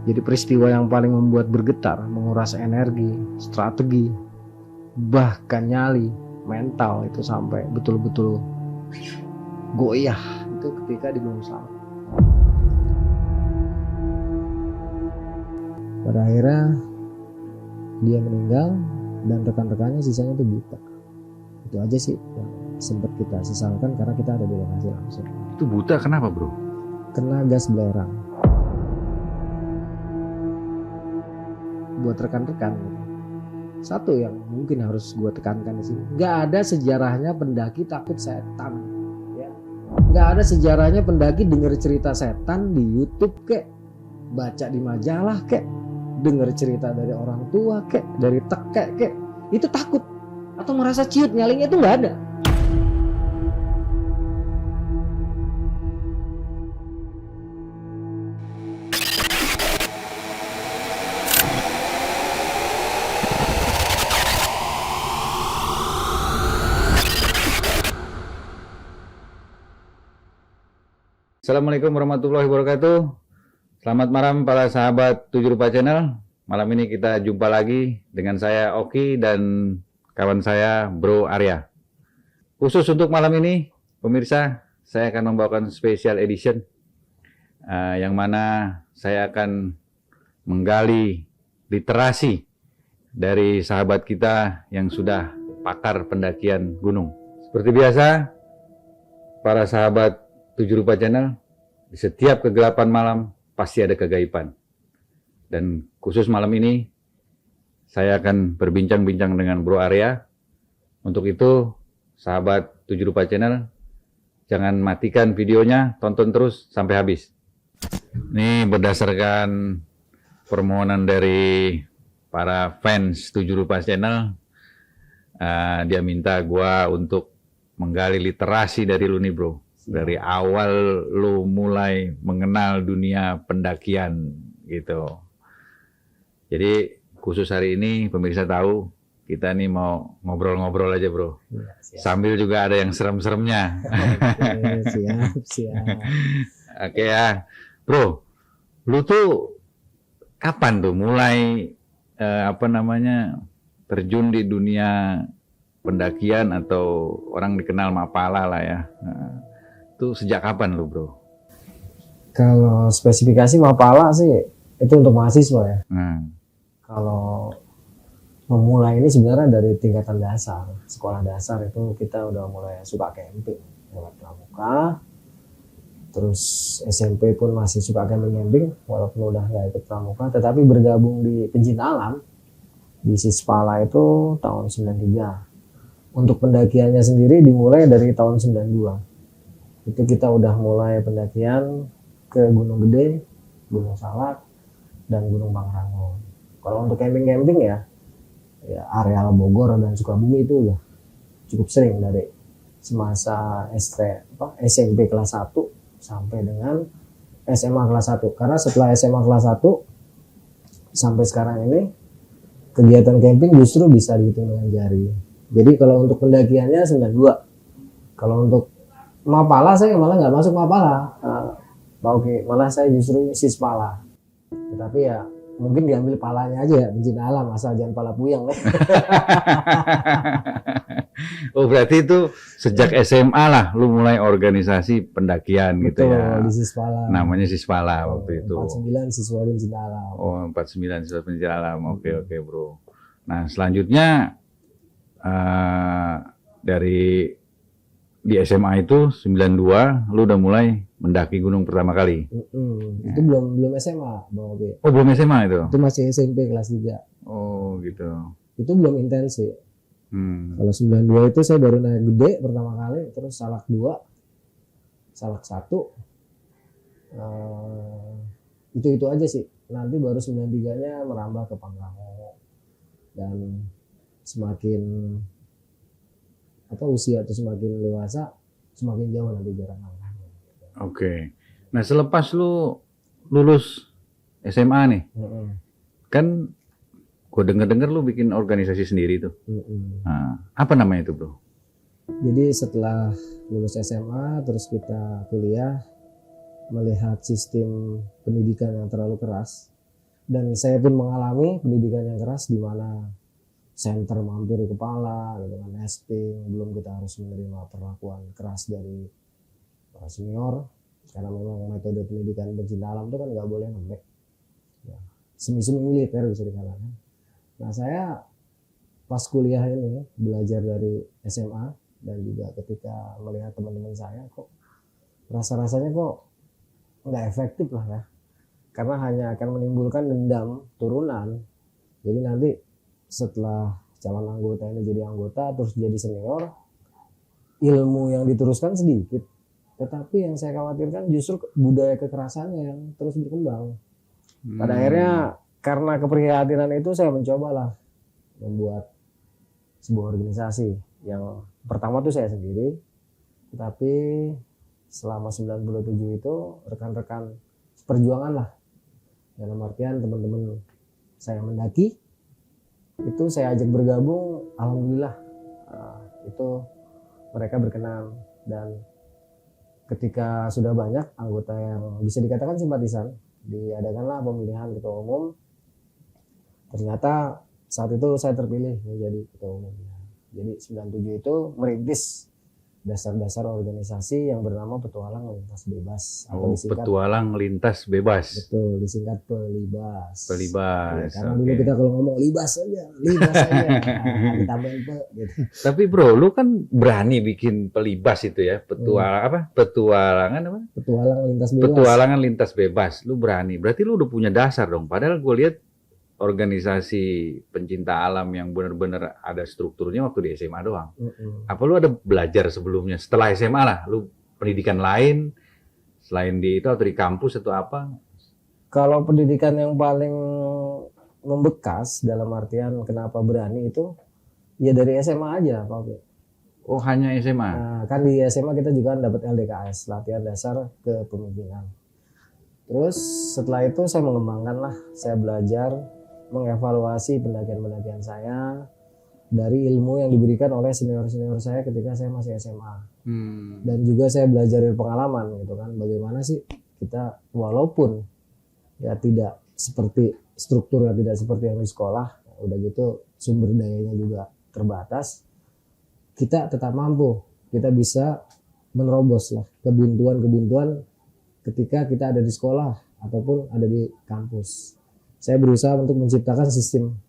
Jadi peristiwa yang paling membuat bergetar, menguras energi, strategi, bahkan nyali, mental itu sampai betul-betul goyah itu ketika di Gunung Salak. Pada akhirnya dia meninggal dan rekan-rekannya sisanya itu buta. Itu aja sih yang sempat kita sesalkan karena kita ada di lokasi langsung. Itu buta kenapa bro? Kena gas belerang. Buat rekan-rekan, satu yang mungkin harus gue tekankan di sini, nggak ada sejarahnya pendaki takut setan, ya. Nggak ada sejarahnya pendaki denger cerita setan di YouTube kek, baca di majalah kek, denger cerita dari orang tua kek, dari tekek kek, itu takut atau merasa ciut nyalinya itu nggak ada. Assalamualaikum warahmatullahi wabarakatuh. Selamat malam para sahabat 7 Rupa Channel. Malam ini kita jumpa lagi dengan saya Oki dan kawan saya Bro Arya. Khusus untuk malam ini, pemirsa, saya akan membawakan special edition yang mana saya akan menggali literasi dari sahabat kita yang sudah pakar pendakian gunung. Seperti biasa, para sahabat 7 Rupa Channel, di setiap kegelapan malam pasti ada kegaiban. Dan khusus malam ini, saya akan berbincang-bincang dengan Bro Arya. Untuk itu, sahabat 7 Rupa Channel, jangan matikan videonya, tonton terus sampai habis. Ini berdasarkan permohonan dari para fans 7 Rupa Channel, dia minta gua untuk menggali literasi dari lu nih bro. Dari awal lu mulai mengenal dunia pendakian gitu. Jadi khusus hari ini pemirsa tahu kita nih mau ngobrol-ngobrol aja bro. Ya, sambil juga ada yang serem-seremnya. Siap. Oke ya. Bro, lu tuh kapan tuh mulai terjun di dunia pendakian atau orang dikenal Mapala lah ya. Itu sejak kapan lu bro? Kalau spesifikasi Mapala sih itu untuk mahasiswa ya. Kalau memulai ini sebenarnya dari tingkatan dasar, sekolah dasar itu kita udah mulai suka camping lewat pramuka. Terus SMP pun masih suka camping walaupun udah nggak ikut pramuka, tetapi bergabung di pencinta alam di Sispala itu tahun 93. Untuk pendakiannya sendiri dimulai dari tahun 92. Itu kita udah mulai pendakian ke Gunung Gede, Gunung Salak, dan Gunung Pangrango. Kalau untuk camping ya areal Bogor dan Sukabumi itu udah cukup sering dari semasa SMP kelas 1 sampai dengan SMA kelas 1. Karena setelah SMA kelas 1 sampai sekarang ini kegiatan camping justru bisa dihitung dengan jari. Jadi kalau untuk pendakiannya 92. Kalau untuk Mapala saya malah nggak masuk Mapala, Oke, malah saya justru Sispala. Tetapi ya mungkin diambil palanya aja ya, pencinta alam, asal jangan pala puyeng. Oh berarti itu sejak SMA lah lu mulai organisasi pendakian. Betul, gitu ya. Di Sispala. Namanya Sispala waktu itu. 49 siswa pencinta alam. Oh 49 siswa pencinta alam. Oke bro. Nah selanjutnya dari di SMA itu 92 lu udah mulai mendaki gunung pertama kali. Itu belum SMA, Bang Obi. Oh, belum SMA itu? Itu masih SMP kelas 3. Oh, gitu. Itu belum intens sih. Kalau 92 itu saya baru naik Gede pertama kali, terus Salak 2, Salak 1. Itu aja sih. Nanti baru 93-nya merambah ke Pangrango. Dan semakin usia itu semakin dewasa, semakin jauh nanti jarak langkahnya. Oke. Nah, selepas lu lulus SMA nih, kan gue denger lu bikin organisasi sendiri tuh. Nah, apa namanya itu, bro? Jadi setelah lulus SMA, terus kita kuliah, melihat sistem pendidikan yang terlalu keras, Dan saya pun mengalami pendidikan yang keras di mana senter mampir di kepala, dengan nesting, belum kita harus menerima perlakuan keras dari para senior, karena memang metode pendidikan pencinta alam itu kan nggak boleh lembek, ya, semi-semi militer bisa dikatakan. Nah saya pas kuliah ini belajar dari SMA dan juga ketika melihat teman-teman saya kok rasa-rasanya kok nggak efektif lah ya, karena hanya akan menimbulkan dendam turunan. Jadi nanti setelah calon anggota ini jadi anggota terus jadi senior, ilmu yang diteruskan sedikit, tetapi yang saya khawatirkan justru budaya kekerasannya yang terus berkembang. Pada akhirnya karena keprihatinan itu saya mencobalah membuat sebuah organisasi yang pertama tuh saya sendiri, tetapi selama 97 itu rekan-rekan perjuangan lah, dalam artian teman-teman saya mendaki itu saya ajak bergabung, alhamdulillah itu mereka berkenan. Dan ketika sudah banyak anggota yang bisa dikatakan simpatisan, diadakanlah pemilihan ketua umum. Ternyata saat itu saya terpilih menjadi ketua umum. Jadi 97 itu merintis dasar-dasar organisasi yang bernama Petualang Lintas Bebas. Atau disingkat, Petualang Lintas Bebas. Betul, disingkat Pelibas. Pelibas. Ya, karena dulu kita kalau ngomong libas aja, ditambahin pe gitu. Tapi bro, lu kan berani bikin Pelibas itu ya, Petualangan apa? Petualang Lintas Bebas. Petualangan Lintas Bebas. Lu berani. Berarti lu udah punya dasar dong. Padahal gue lihat organisasi pencinta alam yang benar-benar ada strukturnya waktu di SMA doang. Apa lu ada belajar sebelumnya setelah SMA lah, lu pendidikan lain selain di itu atau di kampus atau apa? Kalau pendidikan yang paling membekas dalam artian kenapa berani itu ya dari SMA aja, Pak. Oh, hanya SMA. Nah, kan di SMA kita juga dapat LDKS, latihan dasar kepemimpinan. Terus setelah itu saya mengembangkan lah, saya belajar mengevaluasi pendakian-pendakian saya dari ilmu yang diberikan oleh senior-senior saya ketika saya masih SMA. Dan juga saya belajar dari pengalaman gitu kan, bagaimana sih kita walaupun ya tidak seperti strukturnya tidak seperti yang di sekolah, udah gitu sumber dayanya juga terbatas, kita tetap mampu, kita bisa menerobos lah kebuntuan-kebuntuan ketika kita ada di sekolah ataupun ada di kampus. Saya berusaha untuk menciptakan sistem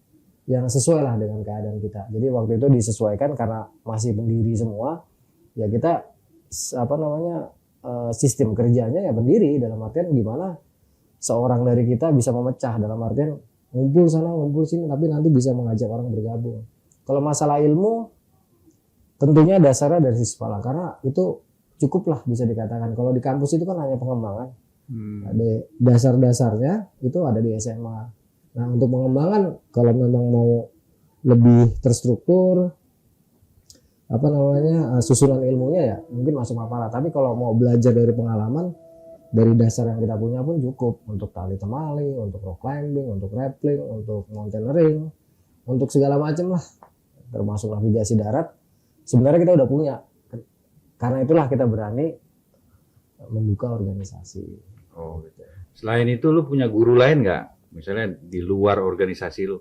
yang sesuai lah dengan keadaan kita. Jadi waktu itu disesuaikan karena masih pendiri semua, ya kita sistem kerjanya ya pendiri, dalam artian gimana seorang dari kita bisa memecah, dalam artian ngumpul sana ngumpul sini, tapi nanti bisa mengajak orang bergabung. Kalau masalah ilmu tentunya dasarnya dari sisi kepala, karena itu cukuplah bisa dikatakan. Kalau di kampus itu kan hanya pengembangan. Ada dasar-dasarnya itu ada di SMA. Nah untuk pengembangan kalau memang mau lebih terstruktur susunan ilmunya ya mungkin masuk Mapala. Tapi kalau mau belajar dari pengalaman, dari dasar yang kita punya pun cukup untuk tali temali, untuk rock climbing, untuk rappelling, untuk mountaineering, untuk segala macam lah, termasuk navigasi darat. Sebenarnya kita udah punya. Karena itulah kita berani membuka organisasi. Oh gitu. Selain itu lu punya guru lain nggak? Misalnya di luar organisasi lu?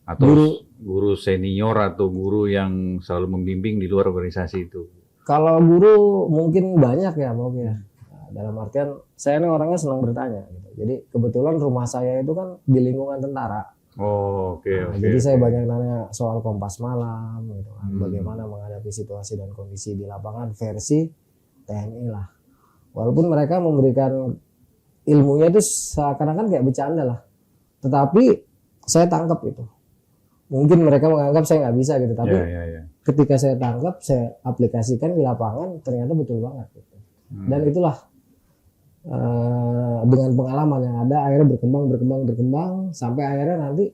Atau guru senior atau guru yang selalu membimbing di luar organisasi itu? Kalau guru mungkin banyak ya, mungkin. Nah, dalam artian saya ini orangnya senang bertanya gitu. Jadi kebetulan rumah saya itu kan di lingkungan tentara. Oh, oke. Jadi saya banyak nanya soal kompas malam gitu kan. Bagaimana menghadapi situasi dan kondisi di lapangan versi TNI lah. Walaupun mereka memberikan ilmunya itu seakan-akan kayak bercanda lah, tetapi saya tangkap itu. Mungkin mereka menganggap saya nggak bisa gitu, tapi ketika saya tangkap, saya aplikasikan di lapangan, ternyata betul banget gitu. Dan itulah dengan pengalaman yang ada, akhirnya berkembang sampai akhirnya nanti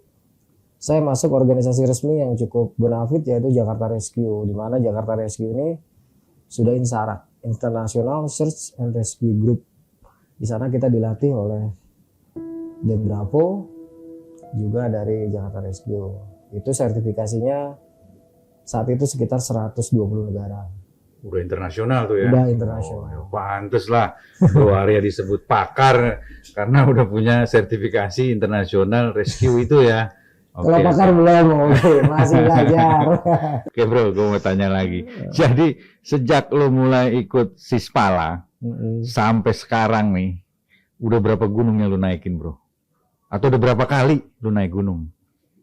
saya masuk organisasi resmi yang cukup bonafit, yaitu Jakarta Rescue, di mana Jakarta Rescue ini sudah insyarat International Search and Rescue Group. Di sana kita dilatih oleh Den Bravo juga dari Jakarta Rescue. Itu sertifikasinya saat itu sekitar 120 negara. Udah internasional tuh ya. Udah internasional. Ya pantes lah Bro Arya disebut pakar karena udah punya sertifikasi internasional rescue itu ya. Kalau pakar belum, masih belajar. Oke bro, gue mau tanya lagi. Jadi sejak lo mulai ikut Sispala sampai sekarang nih, udah berapa gunung yang lo naikin bro? Atau udah berapa kali lo naik gunung?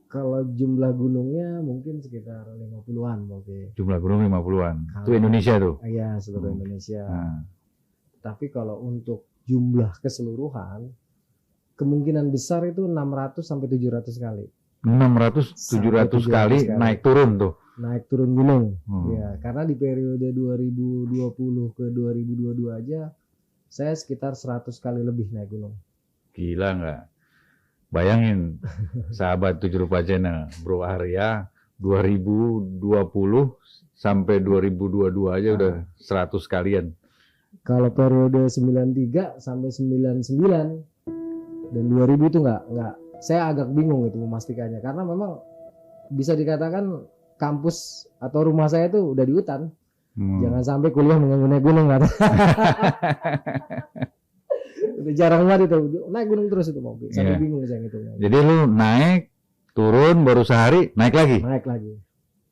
Kalau jumlah gunungnya mungkin sekitar 50-an. Oke. Jumlah gunung 50-an. Itu Indonesia tuh? Iya, seluruh Indonesia. Tapi kalau untuk jumlah keseluruhan, kemungkinan besar itu 600 sampai 700 kali. 600-700 kali naik turun tuh? Naik turun gunung. Ya, karena di periode 2020 ke 2022 aja, saya sekitar 100 kali lebih naik gunung. Gila nggak? Bayangin, sahabat 7 Rupa Channel, Bro Arya 2020 sampai 2022 aja udah 100 kalian. Kalau periode 93 sampai 99 dan 2000 itu nggak, saya agak bingung itu memastikannya karena memang bisa dikatakan kampus atau rumah saya itu udah di hutan. Jangan sampai kuliah mengenai gunung kata. Udah jarang banget itu naik gunung terus itu mobil sampai bingung saya gitu. Jadi lu naik turun baru sehari naik lagi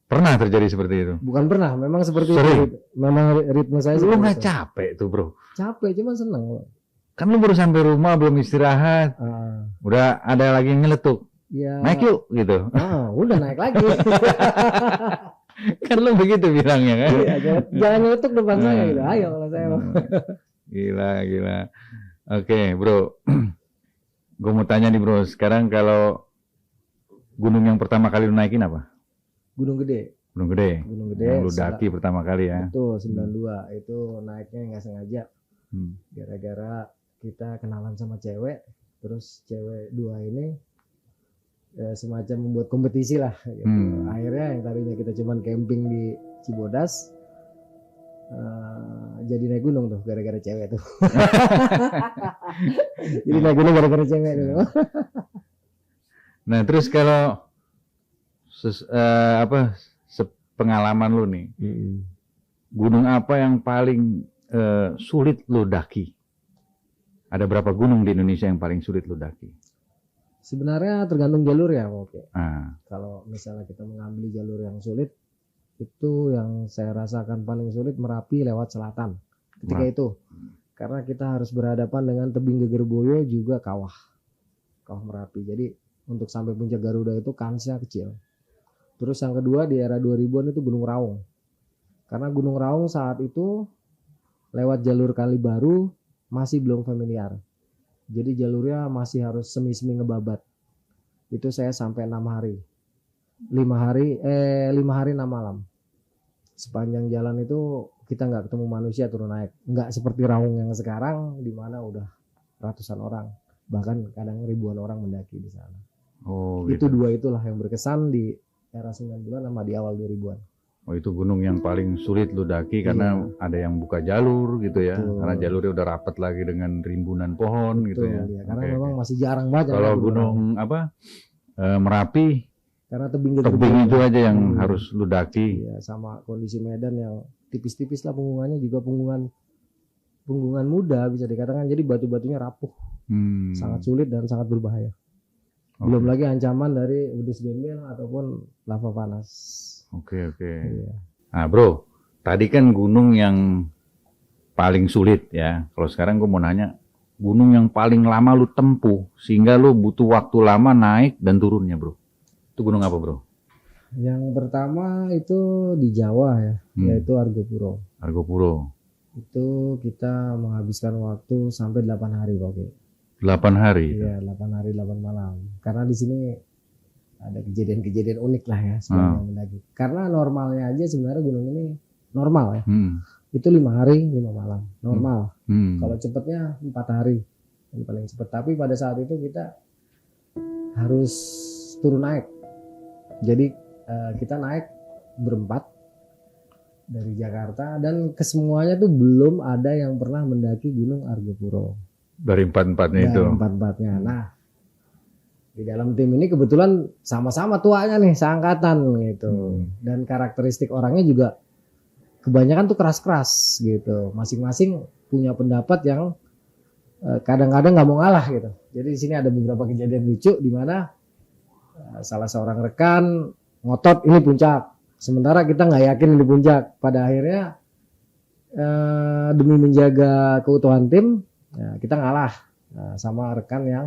pernah terjadi seperti itu? Bukan pernah, memang seperti itu. Memang ritme saya lu nggak capek tuh bro? Capek cuman seneng kan lu baru sampai rumah belum istirahat udah ada lagi yang nyeletuk ya. Naik yuk gitu udah naik lagi. Kan lu begitu bilangnya kan jangan nyeletuk depan saya gitu ayo kalau saya gila. Oke, bro. Gue mau tanya nih bro, sekarang kalau gunung yang pertama kali lu naikin apa? Gunung Gede. Gunung Gede. Yang lu daki pertama kali ya? Betul, 92. Itu naiknya nggak sengaja. Gara-gara kita kenalan sama cewek, terus cewek dua ini semacam membuat kompetisi lah. Gitu. Akhirnya yang tadinya kita cuman camping di Cibodas, jadi naik gunung tuh gara-gara cewek tuh. Jadi naik gunung gara-gara cewek tuh. Nah terus kalau pengalaman lu nih, gunung apa yang paling sulit lu daki? Ada berapa gunung di Indonesia yang paling sulit lu daki? Sebenarnya tergantung jalur ya, oke. Kalau misalnya kita mengambil jalur yang sulit, itu yang saya rasakan paling sulit Merapi lewat selatan ketika itu karena kita harus berhadapan dengan tebing Gegerboyo juga kawah Merapi, jadi untuk sampai puncak Garuda itu kansnya kecil. Terus yang kedua di era 2000-an itu Gunung Raung, karena Gunung Raung saat itu lewat jalur Kalibaru masih belum familiar, jadi jalurnya masih harus semi-semi ngebabat. Itu saya sampai 6 hari 5 hari 6 malam. Sepanjang jalan itu kita nggak ketemu manusia turun naik. Nggak seperti Raung yang sekarang di mana udah ratusan orang, bahkan kadang ribuan orang mendaki di sana. Itu dua itulah yang berkesan di era 90-an sama di awal 2000-an. Itu gunung yang paling sulit lu daki karena ada yang buka jalur gitu ya. Karena jalurnya udah rapat lagi dengan rimbunan pohon gitu ya. Karena memang masih jarang banget. Kalau gunung Merapi karena tebing itu aja yang harus lu daki. Iya, sama kondisi medan yang tipis-tipis lah, punggungannya juga punggungan muda bisa dikatakan, jadi batu-batunya rapuh. Sangat sulit dan sangat berbahaya. Belum lagi ancaman dari wedus gembel ataupun lava panas. Oke. Iya. Nah bro, tadi kan gunung yang paling sulit ya. Kalau sekarang gue mau nanya, gunung yang paling lama lu tempuh sehingga lu butuh waktu lama naik dan turunnya bro. Itu gunung apa bro? Yang pertama itu di Jawa ya, yaitu Argopuro. Itu kita menghabiskan waktu sampai 8 hari Pak. 8 hari? Iya, 8 hari 8 malam. Karena di sini ada kejadian-kejadian unik lah ya sepanjang mendaki. Karena normalnya aja sebenarnya gunung ini normal ya. Itu 5 hari 5 malam, normal. Kalau cepatnya 4 hari, yang paling cepat. Tapi pada saat itu kita harus turun naik. Jadi kita naik berempat dari Jakarta dan kesemuanya tuh belum ada yang pernah mendaki Gunung Argopuro. Dari empat-empatnya itu? Dari empat-empatnya. Nah, di dalam tim ini kebetulan sama-sama tuanya nih, seangkatan gitu. Dan karakteristik orangnya juga kebanyakan tuh keras-keras gitu. Masing-masing punya pendapat yang kadang-kadang nggak mau ngalah gitu. Jadi di sini ada beberapa kejadian lucu di mana salah seorang rekan ngotot ini puncak, sementara kita nggak yakin ini puncak. Pada akhirnya demi menjaga keutuhan tim, kita ngalah sama rekan yang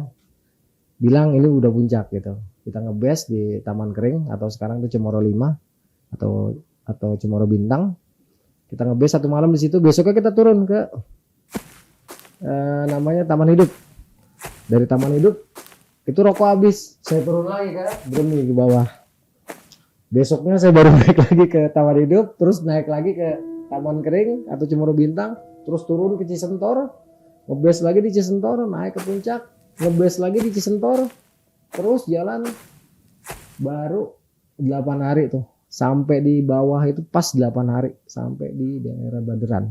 bilang ini udah puncak gitu. Kita ngebase di Taman Kering atau sekarang itu Cemoro 5 atau Cemoro Bintang. Kita ngebase 1 malam di situ. Besoknya kita turun ke namanya Taman Hidup. Dari Taman Hidup itu rokok habis, saya turun lagi ke Bremi ke bawah. Besoknya saya baru naik lagi ke Taman Hidup, terus naik lagi ke Taman Kering atau Cemoro Bintang, terus turun ke Cisentor, ngebase lagi di Cisentor, naik ke puncak, ngebase lagi di Cisentor, terus jalan baru 8 hari tuh. Sampai di bawah itu pas 8 hari, sampai di daerah Baderan.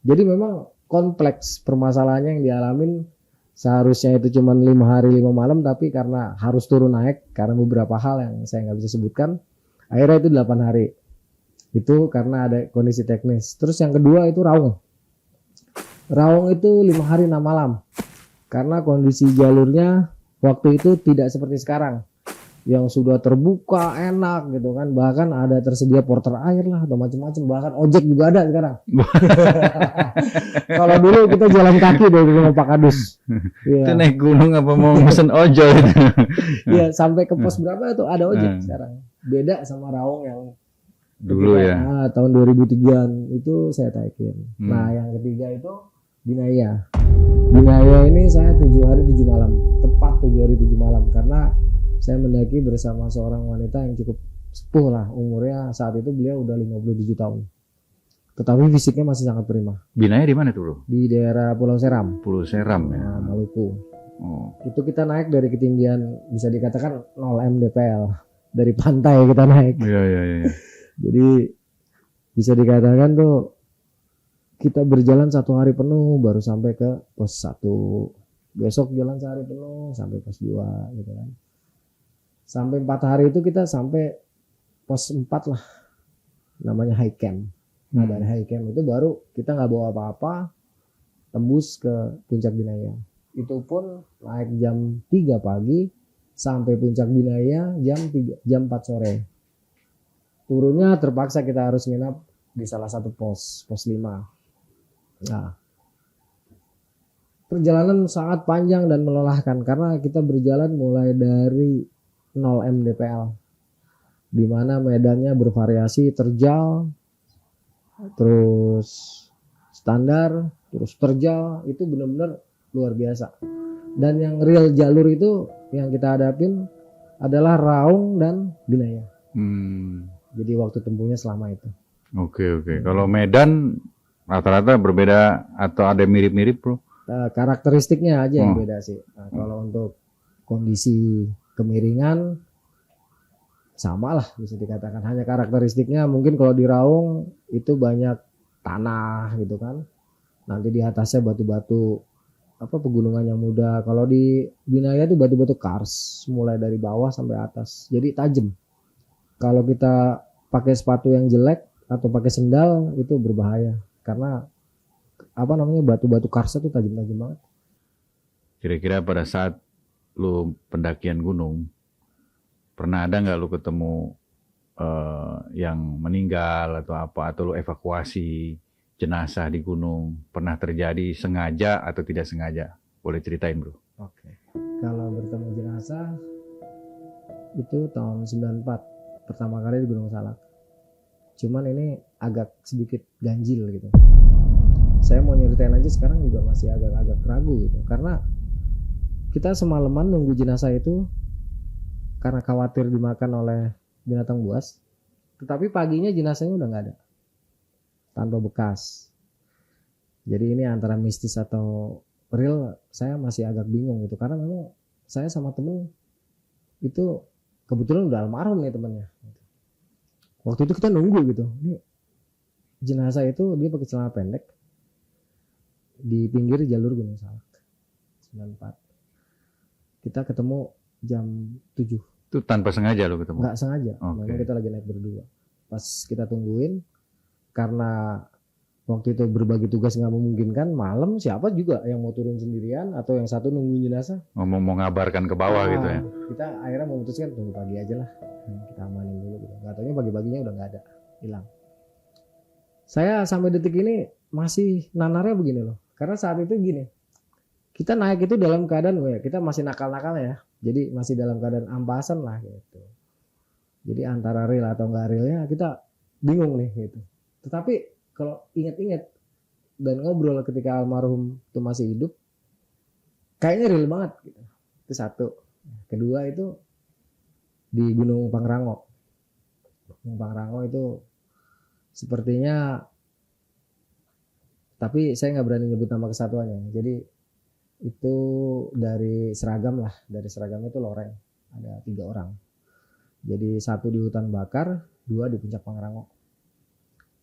Jadi memang kompleks permasalahannya yang dialamin. Seharusnya itu cuma 5 hari 5 malam, tapi karena harus turun naik karena beberapa hal yang saya nggak bisa sebutkan, akhirnya itu 8 hari. Itu karena ada kondisi teknis. Terus yang kedua itu Raung. Raung itu 5 hari 6 malam. Karena kondisi jalurnya waktu itu tidak seperti sekarang, yang sudah terbuka enak gitu kan, bahkan ada tersedia porter air lah atau macam-macam, bahkan ojek juga ada sekarang. Kalau dulu kita jalan kaki dari rumah Pak Kadus. Itu naik gunung apa mau mesen ojol itu? Iya, sampai ke pos berapa itu ada ojek sekarang. Beda sama Raung yang dulu ya. Tahun 2003-an itu saya taikin. Nah, yang ketiga itu Binaya. Binaya ini saya 7 hari 7 malam, tepat 7 hari 7 malam, karena saya mendaki bersama seorang wanita yang cukup sepuh lah umurnya. Saat itu beliau udah 57 tahun. Tetapi fisiknya masih sangat prima. Binaya di mana tuh, Bro? Di daerah Pulau Seram. Pulau Seram ya. Maluku. Oh. Itu kita naik dari ketinggian bisa dikatakan 0 mdpl. Dari pantai kita naik. Iya. Jadi bisa dikatakan tuh kita berjalan 1 hari penuh baru sampai ke pos 1. Besok jalan sehari penuh sampai pos 2 gitu kan. Sampai 4 hari itu kita sampai pos 4 lah, namanya high camp. Nah dari high camp itu baru kita nggak bawa apa-apa, tembus ke puncak Binaya. Itu pun naik jam 3 pagi sampai puncak Binaya jam 4 sore. Turunnya terpaksa kita harus nginap di salah satu pos 5. Nah, perjalanan sangat panjang dan melelahkan karena kita berjalan mulai dari 0 mdpl, di mana medannya bervariasi, terjal, terus standar, terus terjal, itu benar-benar luar biasa. Dan yang real jalur itu yang kita hadapin adalah Raung dan Binaya. Jadi waktu tempuhnya selama itu. Oke. Kalau Medan rata-rata berbeda atau ada mirip-mirip, Bro? Karakteristiknya aja yang beda sih. Nah, kalau untuk kondisi kemiringan sama lah bisa dikatakan, hanya karakteristiknya mungkin kalau di Raung itu banyak tanah gitu kan, nanti di atasnya batu-batu pegunungan yang muda. Kalau di Binaya itu batu-batu kars mulai dari bawah sampai atas, jadi tajam. Kalau kita pakai sepatu yang jelek atau pakai sendal itu berbahaya karena batu-batu kars itu tajam-tajam banget. Kira-kira pada saat lu pendakian gunung, pernah ada nggak lu ketemu yang meninggal atau apa, atau lu evakuasi jenazah di gunung? Pernah terjadi sengaja atau tidak sengaja? Boleh ceritain, Bro? Oke. Kalau bertemu jenazah itu tahun 94, pertama kali di Gunung Salak. Cuman ini agak sedikit ganjil gitu. Saya mau nyeritain aja sekarang juga masih agak-agak ragu gitu, karena kita semalaman nunggu jenazah itu karena khawatir dimakan oleh binatang buas. Tetapi paginya jenazahnya udah nggak ada, tanpa bekas. Jadi ini antara mistis atau real, saya masih agak bingung gitu, karena memang saya sama temen itu kebetulan udah almarhum nih temennya. Waktu itu kita nunggu gitu, ini jenazah itu dia pakai celana pendek di pinggir jalur Gunung Salak. 94. Kita ketemu jam 7. Itu tanpa sengaja lo ketemu? Nggak sengaja, Okay. memang kita lagi naik berdua. Pas kita tungguin, karena waktu itu berbagi tugas nggak memungkinkan, malam siapa juga yang mau turun sendirian atau yang satu nungguin jenazah. Mau ngabarkan ke bawah gitu ya. Kita akhirnya memutuskan tunggu pagi aja lah, kita amanin dulu gitu. Nggak taunya pagi-paginya udah nggak ada, hilang. Saya sampai detik ini masih nanarnya begini loh, karena saat itu gini, kita naik itu dalam keadaan kita masih nakal-nakal ya, jadi masih dalam keadaan ampasan lah gitu. Jadi antara real atau nggak realnya kita bingung nih gitu. Tetapi kalau ingat-ingat dan ngobrol ketika almarhum itu masih hidup, kayaknya real banget gitu. Itu satu. Kedua itu di Gunung Pangrango. Gunung Pangrango itu sepertinya, tapi saya nggak berani nyebut nama kesatuannya. Jadi itu dari seragam lah, dari seragam itu loreng. Ada 3 orang. Jadi 1 di hutan bakar, 2 di puncak Pangrango.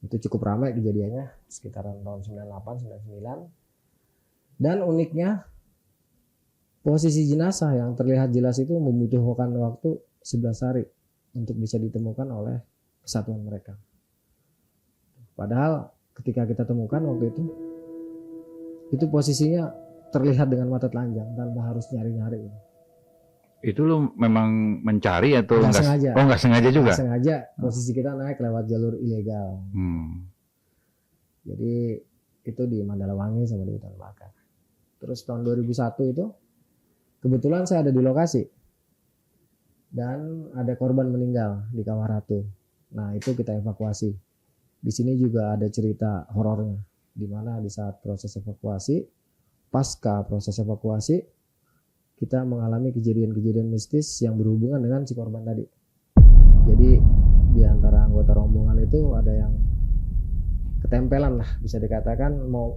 Itu cukup ramai kejadiannya, sekitaran tahun 98, 99. Dan uniknya, posisi jenazah yang terlihat jelas itu membutuhkan waktu 11 hari untuk bisa ditemukan oleh kesatuan mereka. Padahal ketika kita temukan waktu itu posisinya terlihat dengan mata telanjang tanpa harus nyari-nyari. Itu lu memang mencari atau nggak sengaja? Oh, nggak sengaja juga? Nggak sengaja, posisi kita naik lewat jalur ilegal. Jadi itu di Mandalawangi sama di hutan bakar. Terus tahun 2001 itu kebetulan saya ada di lokasi dan ada korban meninggal di Kawah Ratu. Nah itu kita evakuasi. Di sini juga ada cerita horornya, di mana di saat proses evakuasi, pasca proses evakuasi, kita mengalami kejadian-kejadian mistis yang berhubungan dengan si korban tadi. Jadi di antara anggota rombongan itu ada yang ketempelan lah, bisa dikatakan mau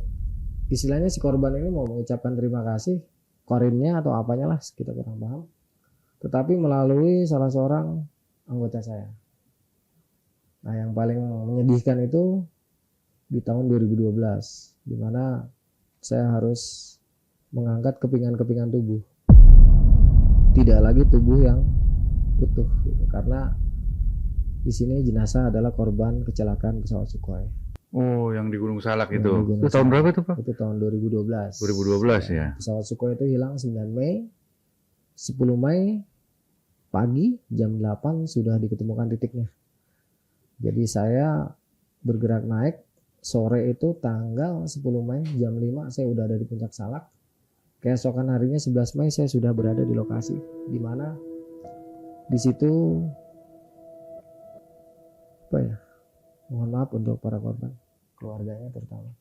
istilahnya si korban ini mau mengucapkan terima kasih korinnya atau apanya lah, kita kurang paham. Tetapi melalui salah seorang anggota saya. Nah yang paling menyedihkan itu di tahun 2012, di mana saya harus mengangkat kepingan-kepingan tubuh. Tidak lagi tubuh yang utuh gitu. Karena di sini jenazah adalah korban kecelakaan pesawat Sukhoi. Oh, yang di Gunung Salak itu. Itu tahun berapa tuh, Pak? Itu tahun 2012. 2012 ya. Pesawat Sukhoi itu hilang 9 Mei. 10 Mei pagi jam 8 sudah diketemukan titiknya. Jadi saya bergerak naik sore itu tanggal 10 Mei jam 5 saya udah ada di Puncak Salak. Keesokan harinya 11 Mei saya sudah berada di lokasi, di mana di situ mohon maaf untuk para korban, keluarganya terutama.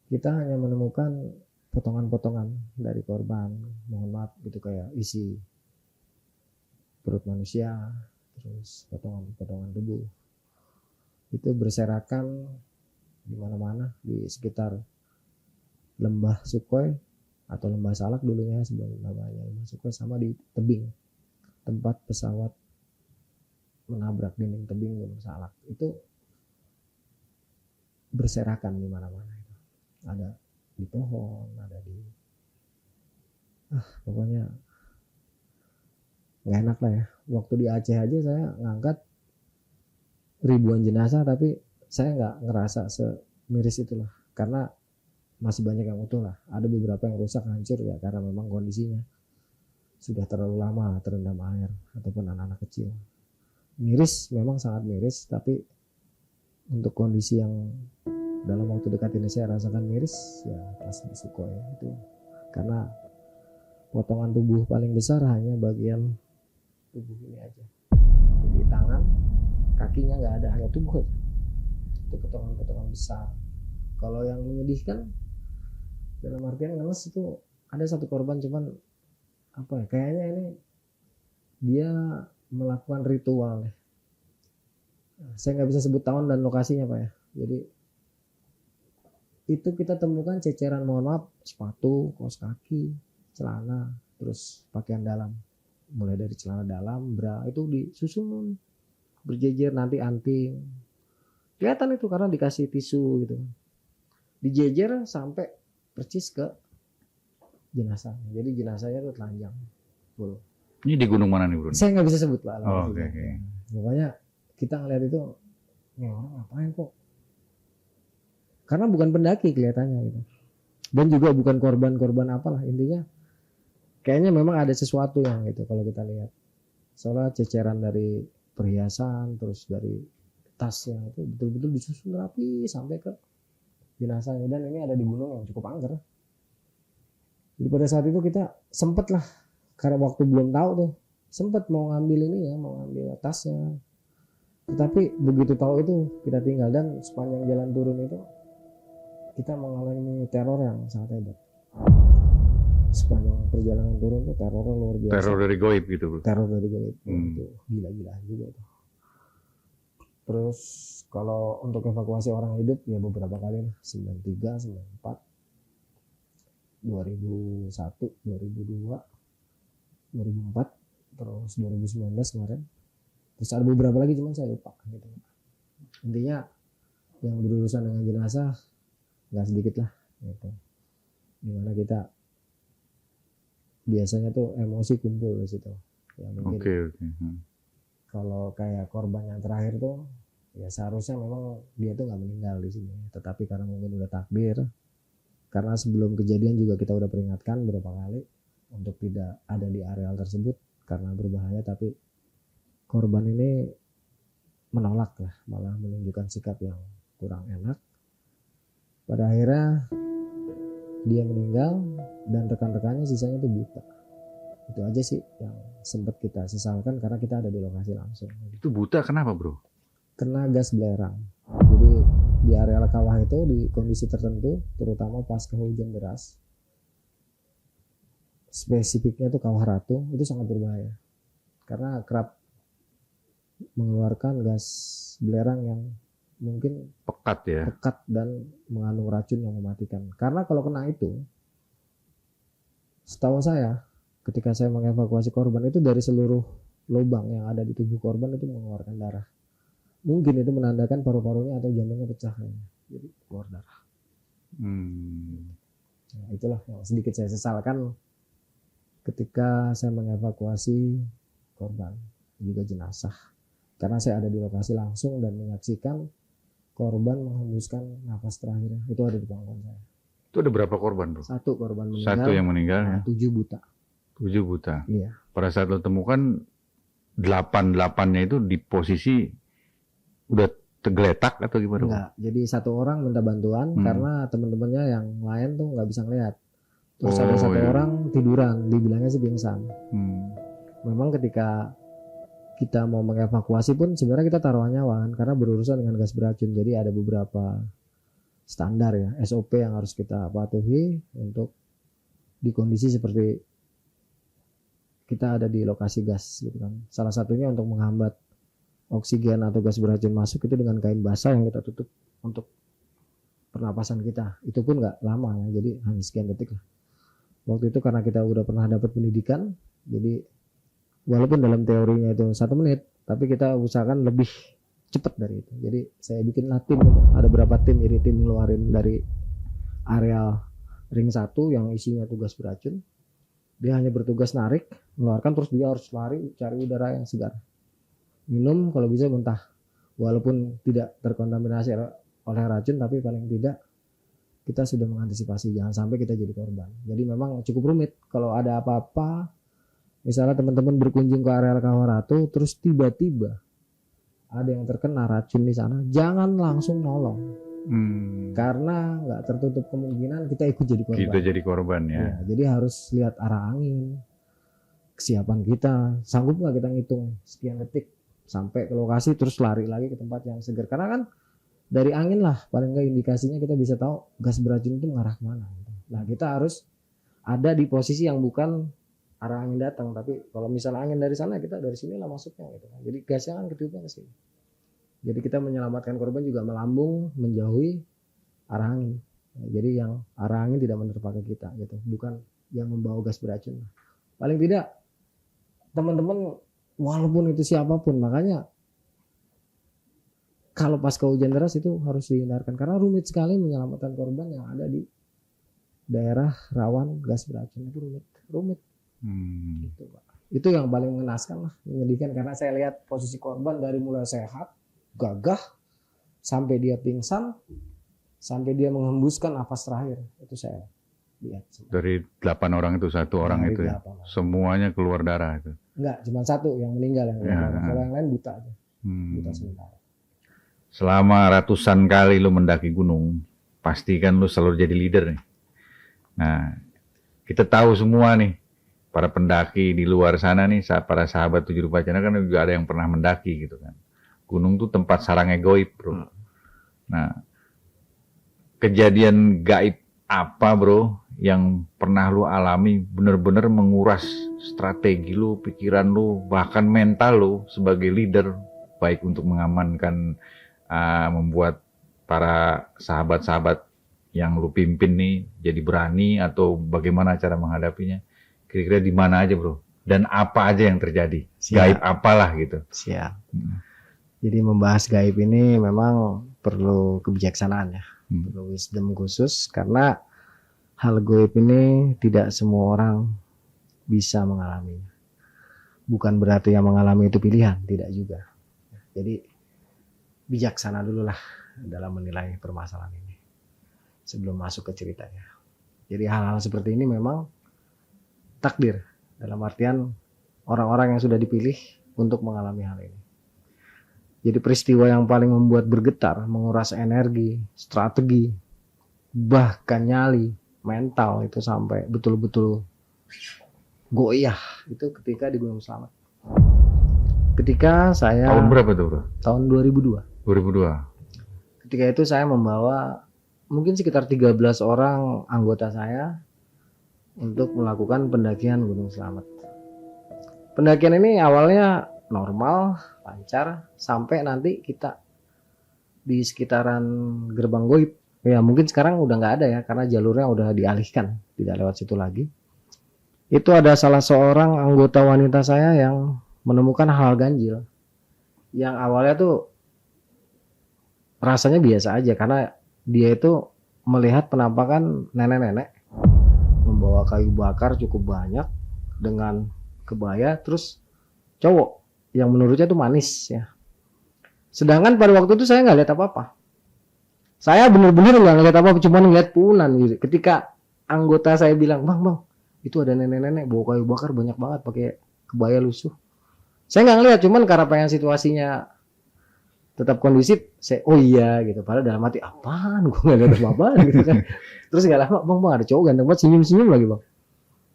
Kita hanya menemukan potongan-potongan dari korban, mohon maaf gitu, kayak isi perut manusia, terus potongan-potongan tubuh. Itu berserakan di mana-mana di sekitar Lembah Sukhoi atau Lembah Salak dulunya sebelum namanya Lembah Sukhoi, sama di tebing tempat pesawat menabrak dinding tebing Gunung Salak. Itu berserakan di mana-mana. Ada di pohon, ada di pokoknya nggak enak lah ya. Waktu di Aceh aja saya ngangkat ribuan jenazah, tapi saya nggak ngerasa semiris itulah, karena masih banyak yang utuh lah. Ada beberapa yang rusak, hancur ya, karena memang kondisinya sudah terlalu lama terendam air ataupun anak-anak kecil. Miris, memang sangat miris, tapi untuk kondisi yang dalam waktu dekat ini saya rasakan miris ya pas di Sukhoi itu, karena potongan tubuh paling besar hanya bagian tubuh ini aja. Jadi tangan, kakinya nggak ada, hanya tubuh aja. Itu potongan-potongan besar. Kalau yang menyedihkan dalam artian ngenes itu ada satu korban, cuman kayaknya ini dia melakukan ritual ya. Saya nggak bisa sebut tahun dan lokasinya Pak ya. Jadi itu kita temukan ceceran, mohon maaf, sepatu, kaos kaki, celana, terus pakaian dalam, mulai dari celana dalam, bra, itu disusun berjejer, nanti anting, kelihatan itu karena dikasih tisu gitu, dijejer sampai persis ke jenazah. Jadi jenazahnya tuh telanjang full. Ini di gunung mana nih, Bro? Saya nggak bisa sebut Pak. Oh, oke. Pokoknya kita ngeliat itu, ini orang ngapain kok karena bukan pendaki kelihatannya gitu, dan juga bukan korban apalah, intinya kayaknya memang ada sesuatu yang gitu kalau kita lihat, soalnya ceceran dari perhiasan terus dari tasnya itu betul-betul disusun rapi sampai ke jenazahnya, dan ini ada di gunung yang cukup angker. Jadi pada saat itu kita sempet lah, karena waktu belum tahu tuh, sempet mau ngambil ini ya, mau ngambil tasnya, tetapi begitu tahu itu kita tinggal, dan sepanjang jalan turun itu kita mengalami teror yang sangat hebat. Sepanjang perjalanan turun tuh terornya luar biasa. Teror dari goib gitu, bro. Teror dari goib itu gila-gilaan juga tuh. Terus kalau untuk evakuasi orang hidup ya beberapa kali lah, 93, 94, 2001, 2002, 2004, terus 2019 kemarin. Terus ada beberapa lagi cuman saya lupa gitu. Intinya yang berurusan dengan jenazah nggak sedikit lah gitu. Dimana kita biasanya tuh emosi kumpul di situ. Ya mungkin kalau kayak korban yang terakhir tuh ya seharusnya memang dia tuh nggak meninggal di sini, tetapi karena mungkin udah takdir, karena sebelum kejadian juga kita udah peringatkan beberapa kali untuk tidak ada di areal tersebut karena berbahaya, tapi korban ini menolak lah, malah menunjukkan sikap yang kurang enak. Pada akhirnya dia meninggal dan rekan-rekannya sisanya tuh buta. Itu aja sih yang sempat kita sesalkan karena kita ada di lokasi langsung. Itu buta kenapa, bro? Kena gas belerang. Jadi di areal kawah itu di kondisi tertentu, terutama pasca hujan deras, spesifiknya itu kawah Ratu, itu sangat berbahaya karena kerap mengeluarkan gas belerang yang mungkin pekat dan mengandung racun yang mematikan. Karena kalau kena itu, setahu saya ketika saya mengevakuasi korban itu dari seluruh lubang yang ada di tubuh korban itu mengeluarkan darah. Mungkin itu menandakan paru-parunya atau jantungnya pecah, jadi keluar darah. Nah, itulah yang sedikit saya sesalkan ketika saya mengevakuasi korban juga jenazah, karena saya ada di lokasi langsung dan menyaksikan korban menghembuskan nafas terakhirnya. Itu ada di belakang saya. Itu ada berapa korban, bro? Satu korban meninggal. Satu yang meninggal ya? 7 buta. 7 buta? Iya. Pada saat lo temukan 8-8-nya itu di posisi udah tergeletak atau gimana? Enggak, jadi satu orang minta bantuan karena teman-temannya yang lain tuh nggak bisa ngeliat. Terus ada satu orang tiduran, dibilangnya sih pingsan. Memang ketika kita mau mengevakuasi pun sebenarnya kita taruhan nyawa kan, karena berurusan dengan gas beracun. Jadi ada beberapa standar ya, SOP yang harus kita patuhi untuk di kondisi seperti kita ada di lokasi gas gitu kan. Salah satunya untuk menghambat oksigen atau gas beracun masuk itu dengan kain basah yang kita tutup untuk pernapasan kita. Itu pun nggak lama ya, jadi hanya sekian detik lah. Waktu itu karena kita udah pernah dapat pendidikan, jadi walaupun dalam teorinya itu 1 menit, tapi kita usahakan lebih cepat dari itu. Jadi saya bikinlah tim, ada berapa tim, ini tim ngeluarin dari area ring 1 yang isinya tugas beracun. Dia hanya bertugas narik, mengeluarkan, terus dia harus lari cari udara yang segar. Minum kalau bisa muntah, walaupun tidak terkontaminasi oleh racun, tapi paling tidak kita sudah mengantisipasi jangan sampai kita jadi korban. Jadi memang cukup rumit kalau ada apa-apa. Misalnya teman-teman berkunjung ke area Kawah Ratu, terus tiba-tiba ada yang terkena racun di sana, jangan langsung nolong, karena nggak tertutup kemungkinan kita ikut jadi korban. Kita jadi korban ya. Jadi harus lihat arah angin, kesiapan kita, sanggup nggak kita ngitung sekian detik sampai ke lokasi, terus lari lagi ke tempat yang segar. Karena kan dari angin lah paling nggak indikasinya kita bisa tahu gas beracun itu mengarah kemana. Nah kita harus ada di posisi yang bukan arah angin datang, tapi kalau misalnya angin dari sana, kita dari sini lah masuknya gitu kan. Jadi gasnya kan ketiupnya ke sini. Jadi kita menyelamatkan korban juga melambung menjauhi arah angin. Nah, jadi yang arah angin tidak menerpa ke kita gitu, bukan yang membawa gas beracun. Paling tidak teman-teman walaupun itu siapapun, makanya kalau pas hujan deras itu harus dihindarkan karena rumit sekali menyelamatkan korban yang ada di daerah rawan gas beracun. Itu rumit. Gitu, Pak. Itu yang paling mengenaskan lah, menyedihkan, karena saya lihat posisi korban dari mulai sehat, gagah, sampai dia pingsan, sampai dia menghembuskan nafas terakhir, itu saya lihat. Dari 8 orang itu, 1 orang itu ya? Semuanya keluar darah itu? Enggak, cuma 1 yang meninggal. Kalau yang lain buta aja. Buta sementara. Selama ratusan kali lu mendaki gunung, pastikan lu selalu jadi leader nih. Nah, kita tahu semua nih, para pendaki di luar sana nih, para sahabat 7 Rupa Channel kan juga ada yang pernah mendaki gitu kan. Gunung tuh tempat sarangnya gaib, bro. Nah, kejadian gaib apa, bro, yang pernah lu alami bener-bener menguras strategi lu, pikiran lu, bahkan mental lu sebagai leader, baik untuk mengamankan, membuat para sahabat-sahabat yang lu pimpin nih jadi berani, atau bagaimana cara menghadapinya? Kira-kira di mana aja, bro? Dan apa aja yang terjadi? Gaib apalah gitu. Siap. Jadi membahas gaib ini memang perlu kebijaksanaan ya. Perlu wisdom khusus, karena hal gaib ini tidak semua orang bisa mengalaminya. Bukan berarti yang mengalami itu pilihan, tidak juga. Jadi bijaksana dulu lah dalam menilai permasalahan ini sebelum masuk ke ceritanya. Jadi hal-hal seperti ini memang takdir, dalam artian orang-orang yang sudah dipilih untuk mengalami hal ini. Jadi peristiwa yang paling membuat bergetar, menguras energi, strategi, bahkan nyali, mental itu sampai betul-betul goyah, itu ketika di Gunung Slamet. Ketika saya... Tahun berapa tuh, bro? Tahun 2002. 2002. Ketika itu saya membawa mungkin sekitar 13 orang anggota saya untuk melakukan pendakian Gunung Slamet. Pendakian ini awalnya normal, lancar, sampai nanti kita di sekitaran Gerbang Goib. Ya mungkin sekarang udah nggak ada ya, karena jalurnya udah dialihkan, tidak lewat situ lagi. Itu ada salah seorang anggota wanita saya yang menemukan hal ganjil. Yang awalnya tuh rasanya biasa aja, karena dia itu melihat penampakan nenek-nenek membawa kayu bakar cukup banyak dengan kebaya, terus cowok yang menurutnya itu manis ya. Sedangkan pada waktu itu saya nggak lihat apa-apa. Saya benar-benar nggak ngeliat apa-apa, cuma ngeliat punan gitu. Ketika anggota saya bilang, bang, itu ada nenek-nenek bawa kayu bakar banyak banget pakai kebaya lusuh. Saya nggak ngeliat, cuman karena pengen situasinya tetap kondusif, saya oh iya gitu. Padahal dalam hati apaan, gue nggak lihat apa-apa gitu kan. Terus nggak lama, bang ada cowok ganteng banget senyum-senyum lagi bang.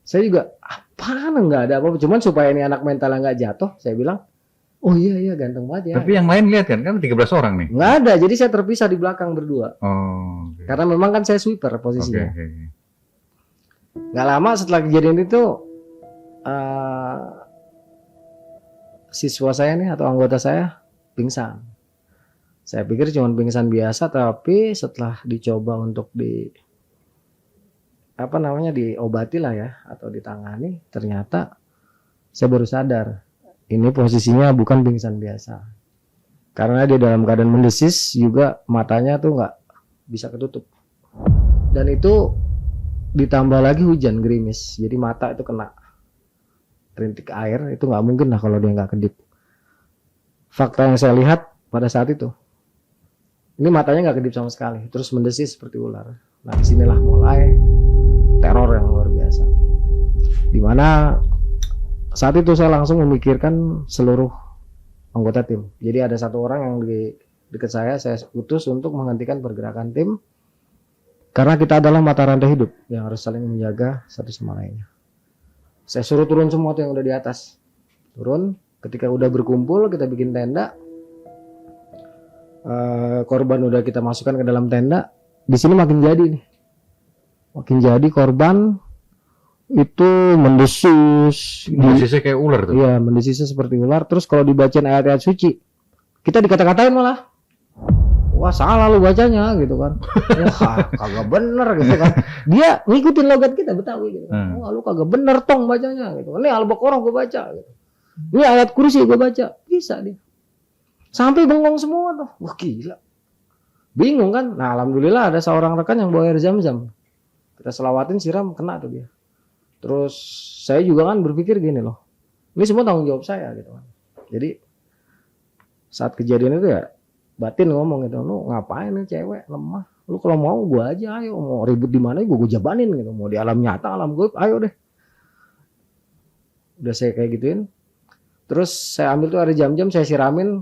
Saya juga apaan, nggak ada apa-apa. Cuman supaya ini anak mentalnya nggak jatuh, saya bilang, oh iya ganteng banget ya. Tapi yang lain lihat kan 13 orang nih. Nggak ada, jadi saya terpisah di belakang berdua. Oh. Okay. Karena memang kan saya sweeper posisinya. Okay. Nggak lama setelah kejadian itu, siswa saya nih atau anggota saya pingsan. Saya pikir cuma pingsan biasa, tapi setelah dicoba untuk diobati lah ya, atau ditangani, ternyata saya baru sadar ini posisinya bukan pingsan biasa, karena dia dalam keadaan mendesis, juga matanya tuh nggak bisa ketutup, dan itu ditambah lagi hujan gerimis, jadi mata itu kena rintik air, itu nggak mungkin lah kalau dia nggak kedip. Fakta yang saya lihat pada saat itu, ini matanya nggak kedip sama sekali, terus mendesis seperti ular. Nah disinilah mulai teror yang luar biasa, dimana saat itu saya langsung memikirkan seluruh anggota tim. Jadi ada satu orang yang di dekat saya utus untuk menghentikan pergerakan tim, karena kita adalah mata rantai hidup yang harus saling menjaga satu sama lainnya. Saya suruh turun semua tuh yang udah di atas, turun. Ketika udah berkumpul, kita bikin tenda. Korban udah kita masukkan ke dalam tenda. Di sini makin jadi nih, makin jadi korban itu mendesisnya kayak ular tuh. Iya, mendesisnya seperti ular. Terus kalau dibacain ayat-ayat suci, kita dikata-katain malah, wah salah lu bacanya gitu kan. Wah kagak bener gitu kan. Dia ngikutin logat kita Betawi gitu kan. Wah lu kagak bener tong bacanya gitu. Ini Al-Baqarah gue baca gitu. Ini ayat kursi gue baca. Bisa dia. Sampai bengong semua tuh. Wah gila. Bingung kan. Nah alhamdulillah ada seorang rekan yang bawa air zam-zam. Kita selawatin, siram, kena tuh dia. Terus saya juga kan berpikir gini loh. Ini semua tanggung jawab saya gitu kan. Jadi saat kejadian itu ya batin ngomong gitu, lu ngapain nih cewek lemah, Lu kalau mau gue aja, ayo mau ribut di mana gue jabanin gitu, mau di alam nyata, alam gaib, ayo deh. Udah saya kayak gituin. Terus saya ambil tuh ada jam-jam saya siramin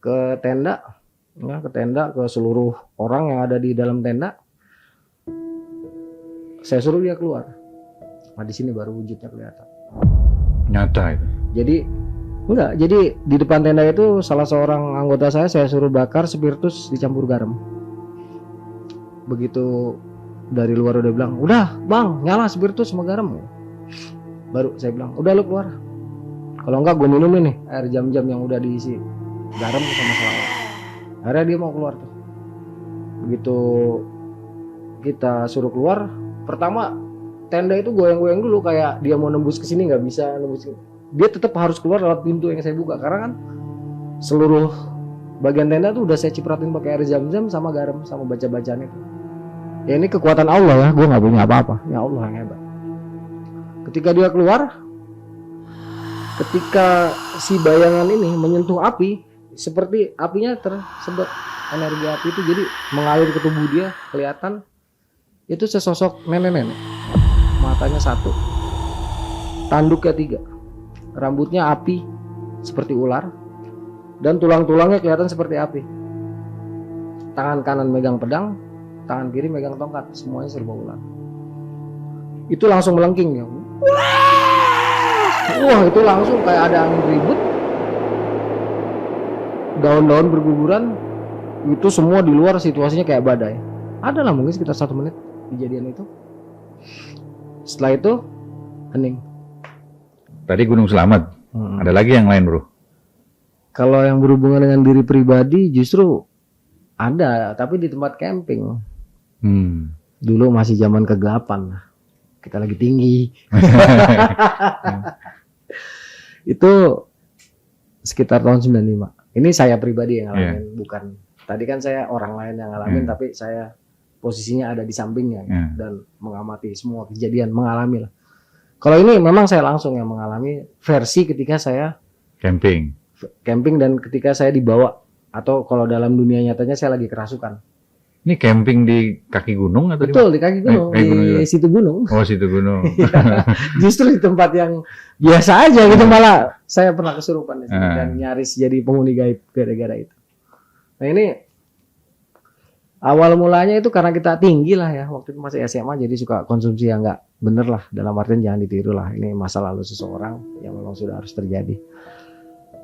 ke tenda, ya, ke seluruh orang yang ada di dalam tenda. Saya suruh dia keluar. Nah di sini baru wujudnya kelihatan. Nyata itu. Jadi enggak, jadi di depan tenda itu salah seorang anggota saya suruh bakar spiritus dicampur garam. Begitu dari luar udah bilang, udah bang nyala spiritus sama garam. Baru saya bilang, udah lu keluar. Kalau enggak gue minum nih air jam-jam yang udah diisi garam sama selawat. Akhirnya dia mau keluar tuh. Begitu kita suruh keluar, pertama tenda itu goyang-goyang dulu kayak dia mau nembus ke sini nggak bisa nembus. Dia tetap harus keluar lewat pintu yang saya buka karena kan seluruh bagian tenda tuh udah saya cipratin pakai air zam-zam sama garam sama baca-bacaan itu. Ya ini kekuatan Allah ya, gue nggak punya apa-apa. Ya Allah yang hebat. Ketika dia keluar, ketika si bayangan ini menyentuh api, seperti apinya tersedot energi api itu jadi mengalir ke tubuh dia, kelihatan itu sesosok nenek-nenek. Matanya 1, tanduknya 3, rambutnya api seperti ular, dan tulang-tulangnya kelihatan seperti api. Tangan kanan megang pedang, tangan kiri megang tongkat, semuanya serba ular. Itu langsung melengking ya. Wah itu langsung kayak ada angin ribut, daun-daun berguguran, itu semua di luar situasinya kayak badai. Ada lah mungkin sekitar 1 menit kejadian itu. Setelah itu hening. Tadi Gunung Selamat. Ada lagi yang lain bro? Kalau yang berhubungan dengan diri pribadi justru ada, tapi di tempat camping. Dulu masih zaman kegelapan, kita lagi tinggi. Itu sekitar tahun 95. Ini saya pribadi yang ngalamin, bukan. Tadi kan saya orang lain yang ngalamin, tapi saya posisinya ada di sampingnya dan mengamati semua kejadian, mengalami lah. Kalau ini memang saya langsung yang mengalami versi ketika saya camping dan ketika saya dibawa, atau kalau dalam dunia nyatanya saya lagi kerasukan. Ini camping di kaki gunung atau betul di kaki gunung, di situ gunung. Oh situ gunung. Justru di tempat yang biasa aja gitu, malah saya pernah kesurupan di sini dan nyaris jadi penghuni gaib gara-gara itu. Nah ini awal mulanya itu karena kita tinggi lah ya, waktu itu masih SMA jadi suka konsumsi yang nggak bener lah, dalam artian jangan ditiru lah, ini masa lalu seseorang yang memang sudah harus terjadi.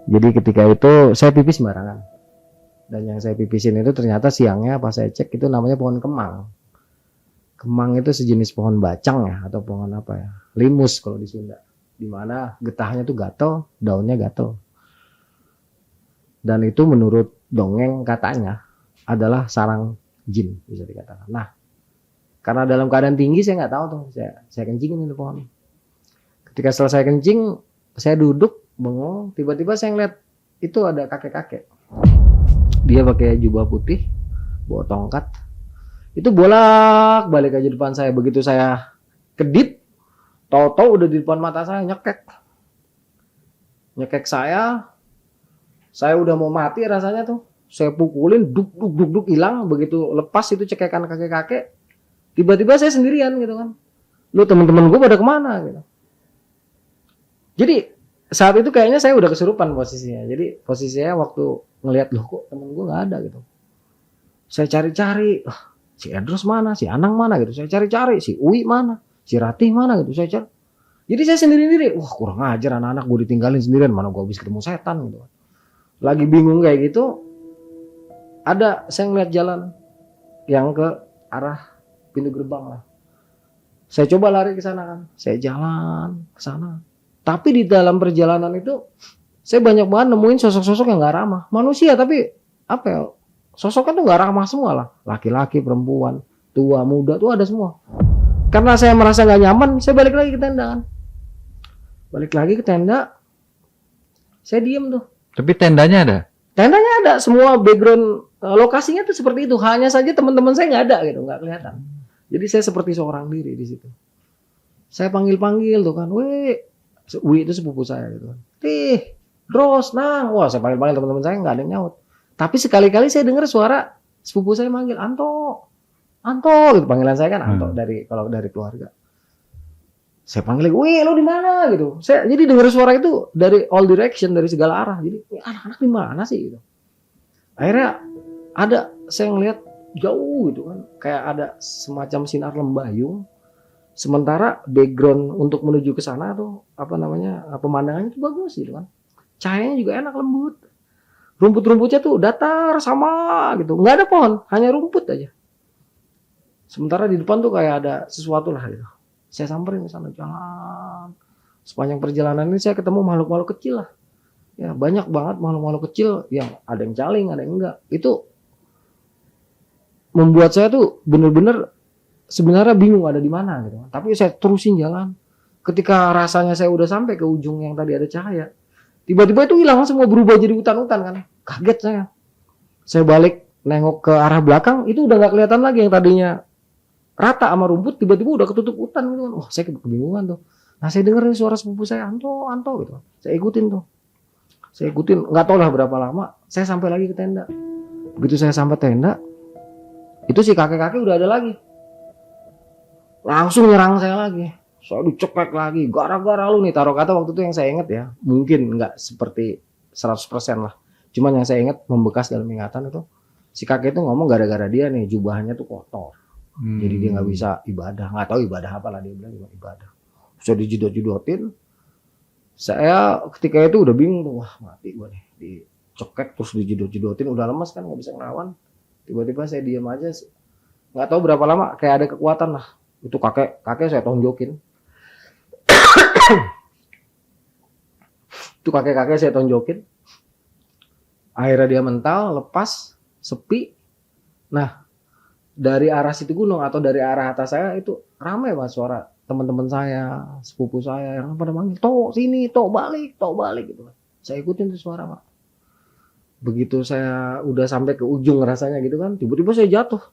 Jadi ketika itu saya pipis sembarangan. Dan yang saya pipisin itu ternyata siangnya pas saya cek itu namanya pohon kemang. Kemang itu sejenis pohon bacang ya, atau pohon apa ya, limus kalau di Sunda. Dimana getahnya tuh gatel, daunnya gatel. Dan itu menurut dongeng katanya adalah sarang jin bisa dikatakan. Nah, karena dalam keadaan tinggi saya nggak tahu tuh, saya kencingin itu pohon. Ketika selesai kencing, saya duduk bengong, tiba-tiba saya ngeliat itu ada kakek-kakek. Dia pakai jubah putih, bawa tongkat. Itu bolak-balik aja depan saya. Begitu saya kedip, tahu-tahu udah di depan mata saya, nyekek saya udah mau mati rasanya tuh. Saya pukulin, duk hilang. Begitu lepas itu cekekan kakek-kakek, tiba-tiba saya sendirian gitu kan. Lu teman-teman gue pada kemana gitu. Jadi saat itu kayaknya saya udah kesurupan posisinya. Jadi posisinya waktu ngelihat, loh kok temen gue nggak ada gitu. Saya cari-cari, si Edros mana, si Anang mana gitu. Saya cari-cari, si Uwi mana, si Ratih mana gitu. Saya cari. Jadi saya sendiri-sendiri, wah kurang ajar anak-anak gue ditinggalin sendirian, mana gue habis ketemu setan gitu. Lagi bingung kayak gitu, ada saya ngeliat jalan yang ke arah pintu gerbang lah. Saya coba lari ke sana kan, saya jalan ke sana. Tapi di dalam perjalanan itu saya banyak banget nemuin sosok-sosok yang gak ramah. Manusia tapi apa ya, sosoknya tuh gak ramah semua lah. Laki-laki, perempuan, tua, muda tuh ada semua. Karena saya merasa gak nyaman, saya balik lagi ke tenda kan. Balik lagi ke tenda, saya diem tuh. Tapi tendanya ada? Tendanya ada, semua background lokasinya tuh seperti itu. Hanya saja teman-teman saya gak ada gitu, gak kelihatan. Jadi saya seperti seorang diri di situ. Saya panggil-panggil tuh kan, Wi itu sepupu saya gitu kan. Ros, Nang. Wah, saya panggil-panggil teman-teman saya nggak ada yang nyaut. Tapi sekali-kali saya dengar suara sepupu saya manggil Anto, Anto, gitu panggilan saya kan Anto kalau dari keluarga. Saya panggil lagi, wih lo di mana gitu. Saya jadi dengar suara itu dari all direction, dari segala arah. Jadi anak-anak di mana sih gitu. Akhirnya saya ngelihat jauh gitu kan, kayak ada semacam sinar lembayung. Sementara background untuk menuju ke sana tuh pemandangannya itu bagus gitu kan. Cahayanya juga enak, lembut. Rumput-rumputnya tuh datar sama gitu, nggak ada pohon, hanya rumput aja. Sementara di depan tuh kayak ada sesuatu lah gitu. Saya samperin ke sana, jalan. Sepanjang perjalanan ini saya ketemu makhluk-makhluk kecil lah. Ya, banyak banget makhluk-makhluk kecil yang ada yang caling, ada yang enggak. Itu membuat saya tuh bener-bener sebenarnya bingung ada di mana gitu. Tapi saya terusin jalan. Ketika rasanya saya udah sampai ke ujung yang tadi ada cahaya, tiba-tiba itu hilang, semua berubah jadi hutan-hutan kan. Kaget saya. Saya balik nengok ke arah belakang, itu udah nggak kelihatan lagi yang tadinya rata sama rumput, tiba-tiba udah ketutup hutan gitu kan. Wah, saya kebingungan tuh. Nah, saya dengerin suara sepupu saya, Anto, Anto gitu. Saya ikutin tuh. Saya ikutin, nggak tahu lah berapa lama, saya sampai lagi ke tenda. Begitu saya sampai tenda, itu si kakek-kakek udah ada lagi. Langsung nyerang saya lagi. Saya dicekek lagi, gara-gara lu nih, taruh kata waktu itu yang saya ingat ya. Mungkin nggak seperti 100% lah. Cuman yang saya ingat membekas dalam ingatan itu, si kakek itu ngomong gara-gara dia nih jubahnya tuh kotor. Jadi dia nggak bisa ibadah, nggak tahu ibadah apa lah, dia bilang ibadah. Saya dijedot-jedotin. Saya ketika itu udah bingung tuh, wah mati gue nih, dicekek terus dijedot-jedotin, udah lemas kan nggak bisa ngelawan. Tiba-tiba saya diam aja, nggak tahu berapa lama kayak ada kekuatan lah. Itu kakek saya tonjokin. Itu kakek saya tonjokin. Akhirnya dia mental, lepas, sepi. Nah, dari arah situ gunung atau dari arah atas saya itu ramai banget suara teman-teman saya, sepupu saya yang pada manggil, "Tok, sini, tok balik gitu." Saya ikutin tuh suara, Pak. Begitu saya udah sampai ke ujung rasanya gitu kan, tiba-tiba saya jatuh.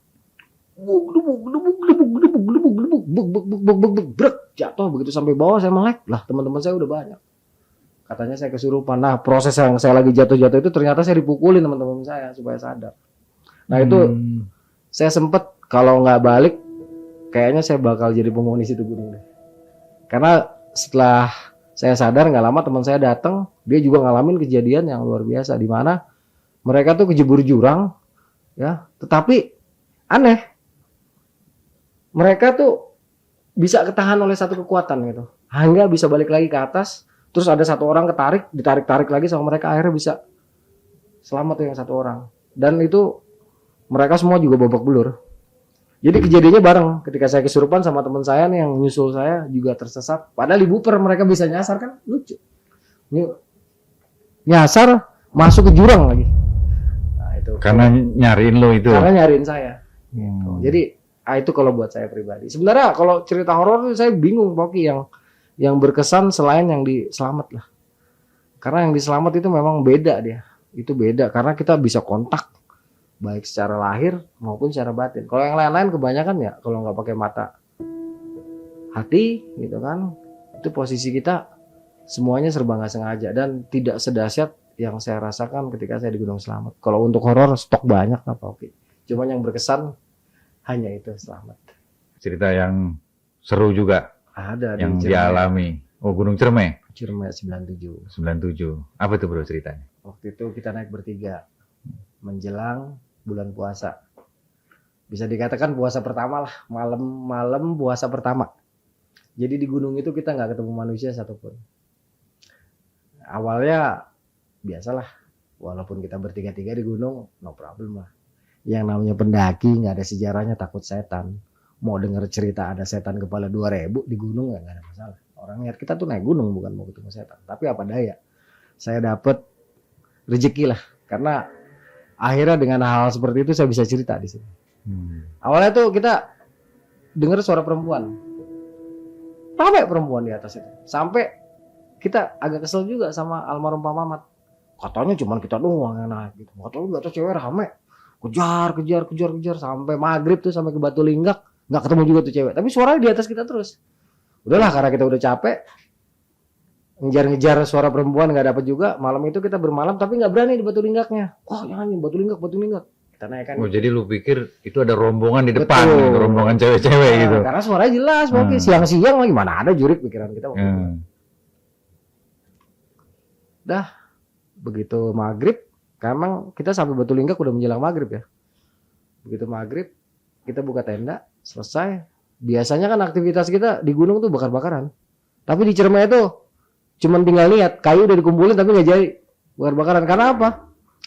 Jatuh. Begitu sampai bawah saya melek. Lah, teman-teman saya udah banyak. Katanya saya kesurupan. Nah, proses yang saya lagi jatuh-jatuh itu ternyata saya dipukulin teman-teman saya supaya sadar. Nah, itu saya sempet kalau nggak balik, kayaknya saya bakal jadi penghuni situ gunung deh. Karena setelah saya sadar nggak lama teman saya datang, dia juga ngalamin kejadian yang luar biasa di mana mereka tuh kejebur jurang, ya. Tetapi aneh, mereka tuh bisa ketahan oleh satu kekuatan gitu, hingga bisa balik lagi ke atas. Terus ada satu orang ditarik lagi sama mereka, akhirnya bisa selamat tuh yang satu orang. Dan itu mereka semua juga babak belur. Jadi kejadiannya bareng. Ketika saya kesurupan sama teman saya nih yang nyusul saya juga tersesat. Padahal di buper mereka bisa nyasar kan, lucu. Nyasar masuk ke jurang lagi. Nah, itu. Karena nyariin lo itu. Karena nyariin saya. Gitu. Jadi itu kalau buat saya pribadi. Sebenarnya kalau cerita horor saya bingung Poki yang berkesan selain yang di Selamat lah. Karena yang di Selamat itu memang beda dia. Itu beda karena kita bisa kontak baik secara lahir maupun secara batin. Kalau yang lain-lain kebanyakan ya kalau nggak pakai mata hati gitu kan, itu posisi kita semuanya serba nggak sengaja dan tidak sedahsyat yang saya rasakan ketika saya di Gunung Selamat. Kalau untuk horor stok banyak apa oke. Cuman yang berkesan hanya itu Selamat. Cerita yang seru juga ada yang dialami. Oh, Gunung Ciremai. Ciremai 97. Apa tuh bro ceritanya? Waktu itu kita naik bertiga menjelang bulan puasa. Bisa dikatakan puasa pertama lah, malam puasa pertama. Jadi di gunung itu kita nggak ketemu manusia satupun. Awalnya biasalah, walaupun kita bertiga-tiga di gunung, no problem lah. Yang namanya pendaki nggak ada sejarahnya takut setan. Mau denger cerita ada setan kepala 2000 di gunung nggak ada masalah. Orang lihat kita tuh naik gunung bukan mau ketemu setan. Tapi apa daya, saya dapet rezeki lah karena akhirnya dengan hal seperti itu saya bisa cerita di sini. Awalnya tuh kita dengar suara perempuan, ramai perempuan di atas itu. Sampai kita agak kesel juga sama almarhum Pak Mamat. Katanya cuma kita doang yang naik gitu. Katanya di atas cewek ramai. Kejar sampai maghrib tuh sampai ke Batu Linggak nggak ketemu juga tuh cewek. Tapi suaranya di atas kita terus. Udahlah karena kita udah capek. Ngejar suara perempuan nggak dapat juga. Malam itu kita bermalam tapi nggak berani di Batu Linggaknya. Oh jangan Batu Linggak. Kita naik kan. Oh, jadi lu pikir itu ada rombongan di depan, rombongan cewek-cewek gitu. Karena suaranya jelas, oke. Siang-siang lagi mana ada jurik pikiran kita waktu itu. Dah, begitu maghrib, memang kita sampai Batu Linggak udah menjelang maghrib ya. Begitu maghrib, kita buka tenda, selesai. Biasanya kan aktivitas kita di gunung tuh bakar-bakaran. Tapi di Ciremai itu cuman tinggal lihat, kayu udah dikumpulin tapi nggak jadi bakar-bakaran. Karena apa?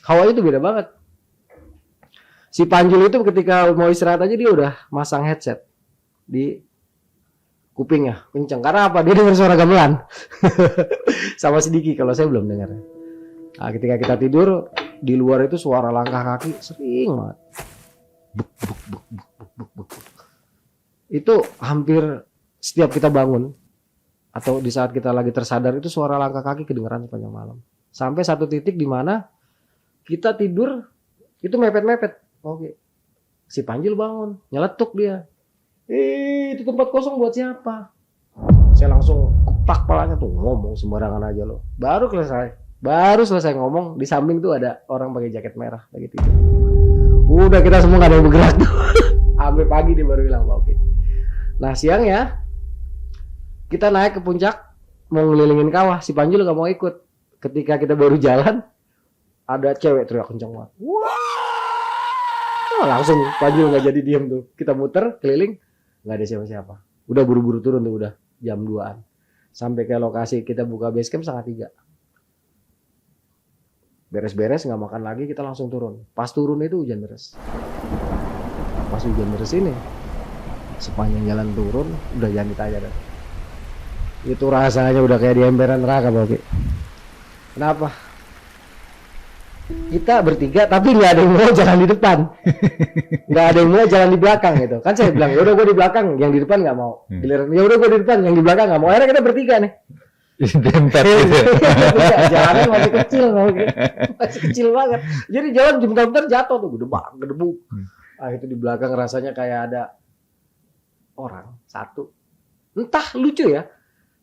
Hawanya itu beda banget. Si Panjul itu ketika mau istirahat aja dia udah masang headset di kupingnya, kenceng. Karena apa? Dia dengar suara gamelan. Sama si Diki, kalau saya belum dengar. Nah, ketika kita tidur, di luar itu suara langkah kaki sering banget. Buk, buk, buk, buk, buk, buk, buk. Itu hampir setiap kita bangun atau di saat kita lagi tersadar itu suara langkah kaki kedengaran sepanjang malam. Sampai satu titik di mana kita tidur itu mepet-mepet. Oke. Si Panjul bangun, nyeletuk dia. Itu tempat kosong buat siapa? Saya langsung kepak palanya tuh, ngomong sembarangan aja lo. Baru selesai ngomong, di samping tuh ada orang pakai jaket merah lagi tidur. Udah kita semua gak ada yang bergerak tuh. Sampai pagi dia baru bilang oke. Nah siangnya kita naik ke puncak mau ngelilingin kawah. Si Panjul gak mau ikut. Ketika kita baru jalan ada cewek teriak kencang banget. Wah! Langsung Panjul gak jadi diem tuh. Kita muter keliling gak ada siapa-siapa. Udah buru-buru turun tuh, udah jam 2-an. Sampai ke lokasi kita buka base camp 2:30. Beres-beres gak makan lagi, kita langsung turun. Pas turun itu hujan deras. Pas hujan deras ini sepanjang jalan turun udah jangan ditanya dah. Itu rasanya udah kayak di emperan neraka, Boki. Kenapa? Kita bertiga tapi nggak ada yang mau jalan di depan, nggak ada yang mau jalan di belakang gitu. Kan saya bilang ya udah gue di belakang, yang di depan nggak mau. Giliran ya udah gue di depan, yang di belakang nggak mau. Akhirnya kita bertiga nih. Dempet gitu. Jalannya masih kecil, masih kecil banget. Jadi jalan bentar-bentar jatuh tuh, gedebuk. Ah itu di belakang rasanya kayak ada orang satu. Entah lucu ya.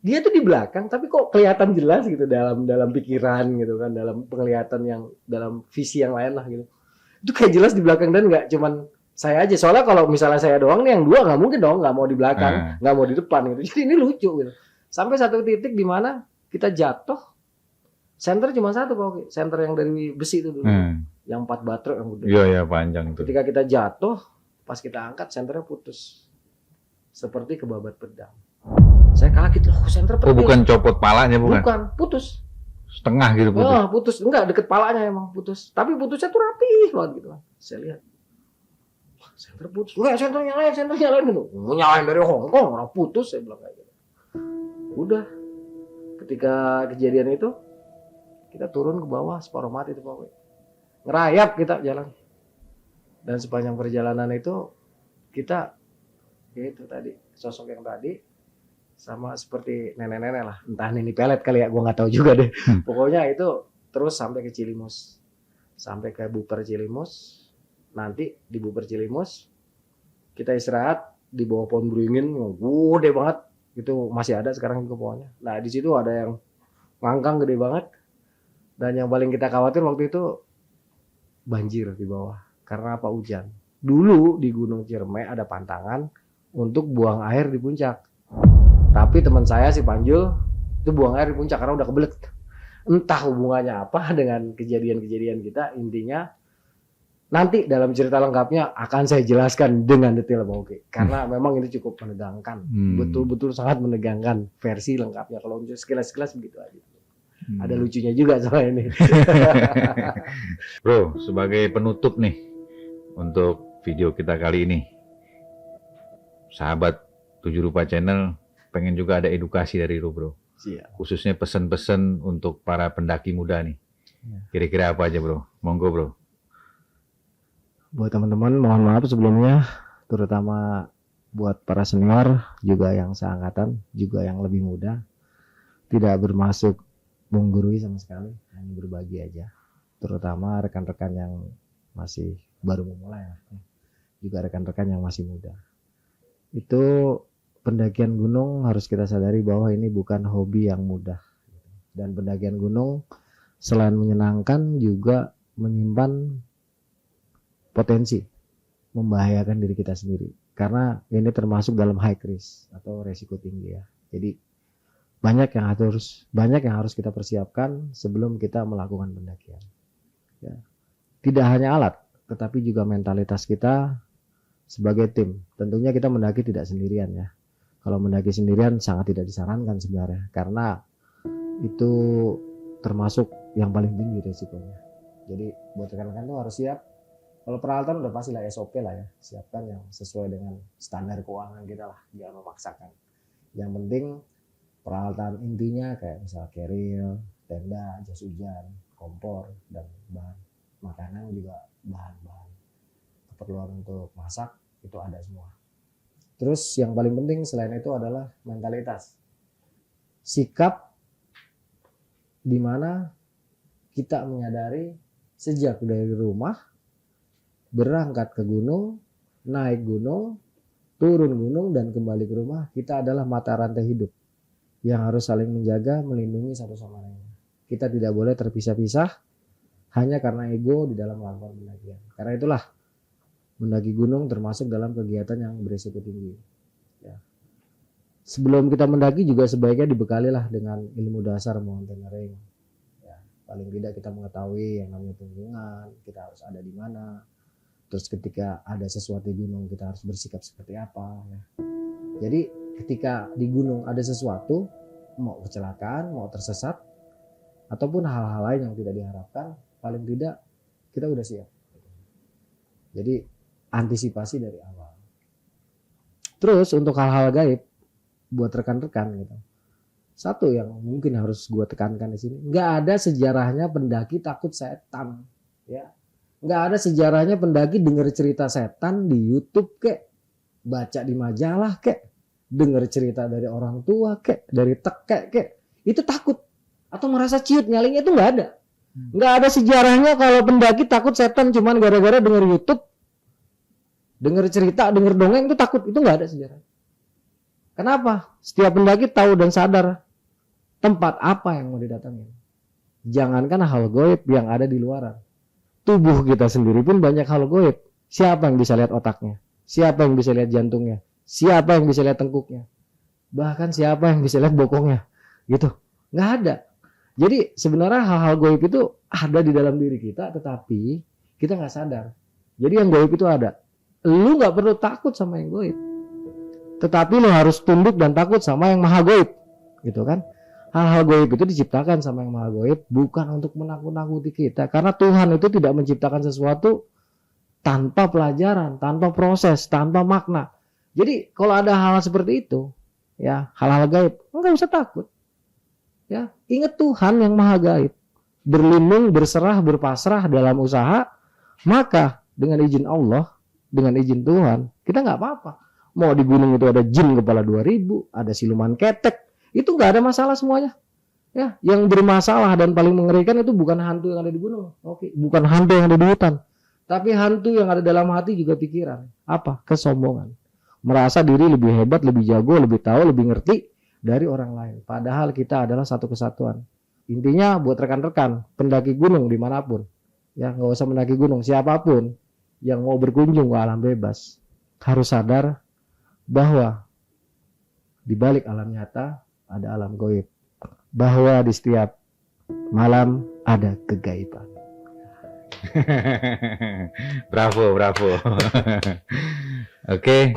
Dia tuh di belakang tapi kok kelihatan jelas gitu dalam pikiran gitu kan, dalam penglihatan yang dalam visi yang lain lah gitu. Itu kayak jelas di belakang dan nggak cuman saya aja. Soalnya kalau misalnya saya doang nih yang dua nggak mungkin dong, nggak mau di belakang, nggak mau di depan gitu. Jadi ini lucu gitu. Sampai satu titik di mana kita jatuh, senter cuma satu Pak, senter yang dari besi itu dulu, yang 4 baterai yang gede. Iya panjang itu. Ketika kita jatuh, pas kita angkat senternya putus, seperti kebabat pedang. Saya kaget loh, senter pedang. Oh bukan copot palanya bukan? Bukan, putus. Setengah gitu putus? Oh putus, enggak deket palanya emang putus. Tapi putusnya tuh rapi banget gitu kan. Saya lihat, senter putus. Enggak, senter nyalain gitu. Nyalain dari Hongkong, orang putus, saya bilang kayak gitu. Udah, ketika kejadian itu kita turun ke bawah separuh mati itu Pak. Ngerayap kita jalan. Dan sepanjang perjalanan itu kita ya itu tadi sosok yang tadi sama seperti nenek-nenek lah, entah ini pelet kali ya, gua nggak tahu juga deh. Pokoknya itu terus sampai ke Cilimus, sampai ke Buper Cilimus. Nanti di Buper Cilimus kita istirahat di bawah pohon beringin, gede banget. Itu masih ada sekarang juga pohonnya. Nah di situ ada yang ngangkang gede banget. Dan yang paling kita khawatir waktu itu banjir di bawah. Karena apa? Hujan. Dulu di Gunung Ciremai ada pantangan untuk buang air di puncak. Tapi teman saya si Panjul itu buang air di puncak karena udah kebelet. Entah hubungannya apa dengan kejadian-kejadian kita. Intinya nanti dalam cerita lengkapnya akan saya jelaskan dengan detail Bang Oki. Karena memang ini cukup menegangkan. Betul-betul sangat menegangkan versi lengkapnya. Kalau sekilas-sekilas begitu aja. Ada lucunya juga soal ini. Bro, sebagai penutup nih untuk video kita kali ini. Sahabat 7 Rupa Channel pengen juga ada edukasi dari lu Bro. Siap. Khususnya pesan-pesan untuk para pendaki muda nih. Kira-kira apa aja Bro? Monggo Bro. Buat teman-teman mohon maaf sebelumnya, terutama buat para senior juga yang seangkatan, juga yang lebih muda, tidak bermaksud menggurui sama sekali, hanya berbagi aja. Terutama rekan-rekan yang masih baru memulai, juga rekan-rekan yang masih muda. Itu pendakian gunung harus kita sadari bahwa ini bukan hobi yang mudah. Dan pendakian gunung selain menyenangkan juga menyimpan potensi membahayakan diri kita sendiri. Karena ini termasuk dalam high risk atau resiko tinggi ya. Jadi banyak yang harus kita persiapkan sebelum kita melakukan pendakian. Ya. Tidak hanya alat, tetapi juga mentalitas kita sebagai tim. Tentunya kita mendaki tidak sendirian ya. Kalau mendaki sendirian sangat tidak disarankan sebenarnya, karena itu termasuk yang paling tinggi resikonya. Jadi buat rekan-rekan tuh harus siap. Kalau peralatan udah pasti lah SOP lah ya, siapkan yang sesuai dengan standar keuangan kita lah, jangan memaksakan. Yang penting peralatan intinya kayak misal carrier, tenda, jas hujan, kompor, dan bahan makanan juga bahan-bahan keperluan untuk masak itu ada semua. Terus yang paling penting selain itu adalah mentalitas, sikap di mana kita menyadari sejak dari rumah berangkat ke gunung, naik gunung, turun gunung, dan kembali ke rumah, kita adalah mata rantai hidup yang harus saling menjaga, melindungi satu sama lain. Kita tidak boleh terpisah-pisah hanya karena ego di dalam melakukan pendakian. Karena itulah mendaki gunung termasuk dalam kegiatan yang berisiko tinggi. Ya. Sebelum kita mendaki juga sebaiknya dibekalilah dengan ilmu dasar mountaineering. Ya, paling tidak kita mengetahui yang namanya tunggungan, kita harus ada di mana. Terus ketika ada sesuatu di gunung kita harus bersikap seperti apa ya. Jadi ketika di gunung ada sesuatu, mau kecelakaan, mau tersesat, ataupun hal-hal lain yang tidak diharapkan, paling tidak kita udah siap. Jadi antisipasi dari awal. Terus untuk hal-hal gaib buat rekan-rekan gitu. Satu yang mungkin harus gue tekankan di sini, nggak ada sejarahnya pendaki takut setan, ya. Nggak ada sejarahnya pendaki dengar cerita setan di YouTube kek, baca di majalah kek, dengar cerita dari orang tua kek, dari tekek kek, itu takut atau merasa ciut nyalinya, itu nggak ada. Nggak ada sejarahnya kalau pendaki takut setan cuman gara-gara dengar YouTube, dengar cerita, dengar dongeng itu takut, itu nggak ada sejarah. Kenapa? Setiap pendaki tahu dan sadar tempat apa yang mau didatangin. Jangankan hal gaib yang ada di luaran. Tubuh kita sendiri pun banyak hal gaib. Siapa yang bisa lihat otaknya? Siapa yang bisa lihat jantungnya? Siapa yang bisa lihat tengkuknya? Bahkan siapa yang bisa lihat bokongnya? Gitu. Nggak ada. Jadi sebenarnya hal-hal gaib itu ada di dalam diri kita, tetapi kita nggak sadar. Jadi yang gaib itu ada. Lu nggak perlu takut sama yang gaib, tetapi lu harus tunduk dan takut sama yang maha gaib. Gitu kan? Hal-hal gaib itu diciptakan sama yang maha gaib, bukan untuk menakut-nakuti kita. Karena Tuhan itu tidak menciptakan sesuatu tanpa pelajaran, tanpa proses, tanpa makna. Jadi kalau ada hal seperti itu, ya hal-hal gaib, enggak usah takut. Ya, ingat Tuhan yang maha gaib, berlindung, berserah, berpasrah dalam usaha, maka dengan izin Allah, dengan izin Tuhan, kita nggak apa-apa. Mau di gunung itu ada jin kepala 2000, ada siluman ketek, itu nggak ada masalah semuanya. Ya, yang bermasalah dan paling mengerikan itu bukan hantu yang ada di gunung, oke, bukan hantu yang ada di hutan, tapi hantu yang ada dalam hati juga pikiran. Apa? Kesombongan, merasa diri lebih hebat, lebih jago, lebih tahu, lebih ngerti dari orang lain. Padahal kita adalah satu kesatuan. Intinya buat rekan-rekan pendaki gunung dimanapun, ya nggak usah mendaki gunung, siapapun yang mau berkunjung ke alam bebas harus sadar bahwa di balik alam nyata ada alam gaib, bahwa di setiap malam ada kegaiban. Bravo, bravo. Oke,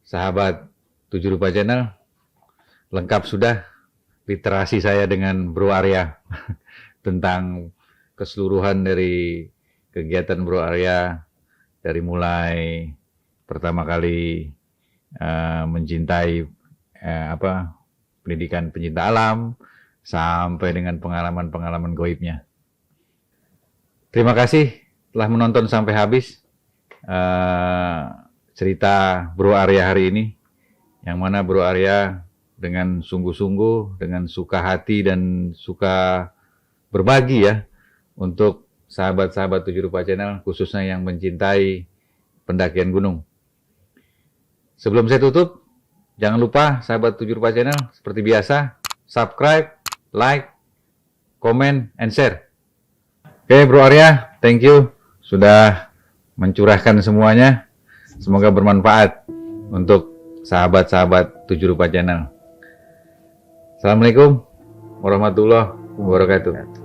sahabat 7 Rupa Channel, lengkap sudah literasi saya dengan Bro Arya tentang keseluruhan dari kegiatan Bro Arya, dari mulai pertama kali mencintai pendidikan pencinta alam sampai dengan pengalaman-pengalaman gaibnya. Terima kasih telah menonton sampai habis cerita Bro Arya hari ini, yang mana Bro Arya dengan sungguh-sungguh, dengan suka hati dan suka berbagi ya untuk sahabat-sahabat 7 Rupa Channel, khususnya yang mencintai pendakian gunung. Sebelum saya tutup, jangan lupa sahabat 7 Rupa Channel, seperti biasa, subscribe, like, comment, and share. Oke, Bro Arya, thank you sudah mencurahkan semuanya. Semoga bermanfaat untuk sahabat-sahabat 7 Rupa Channel. Assalamualaikum warahmatullahi wabarakatuh.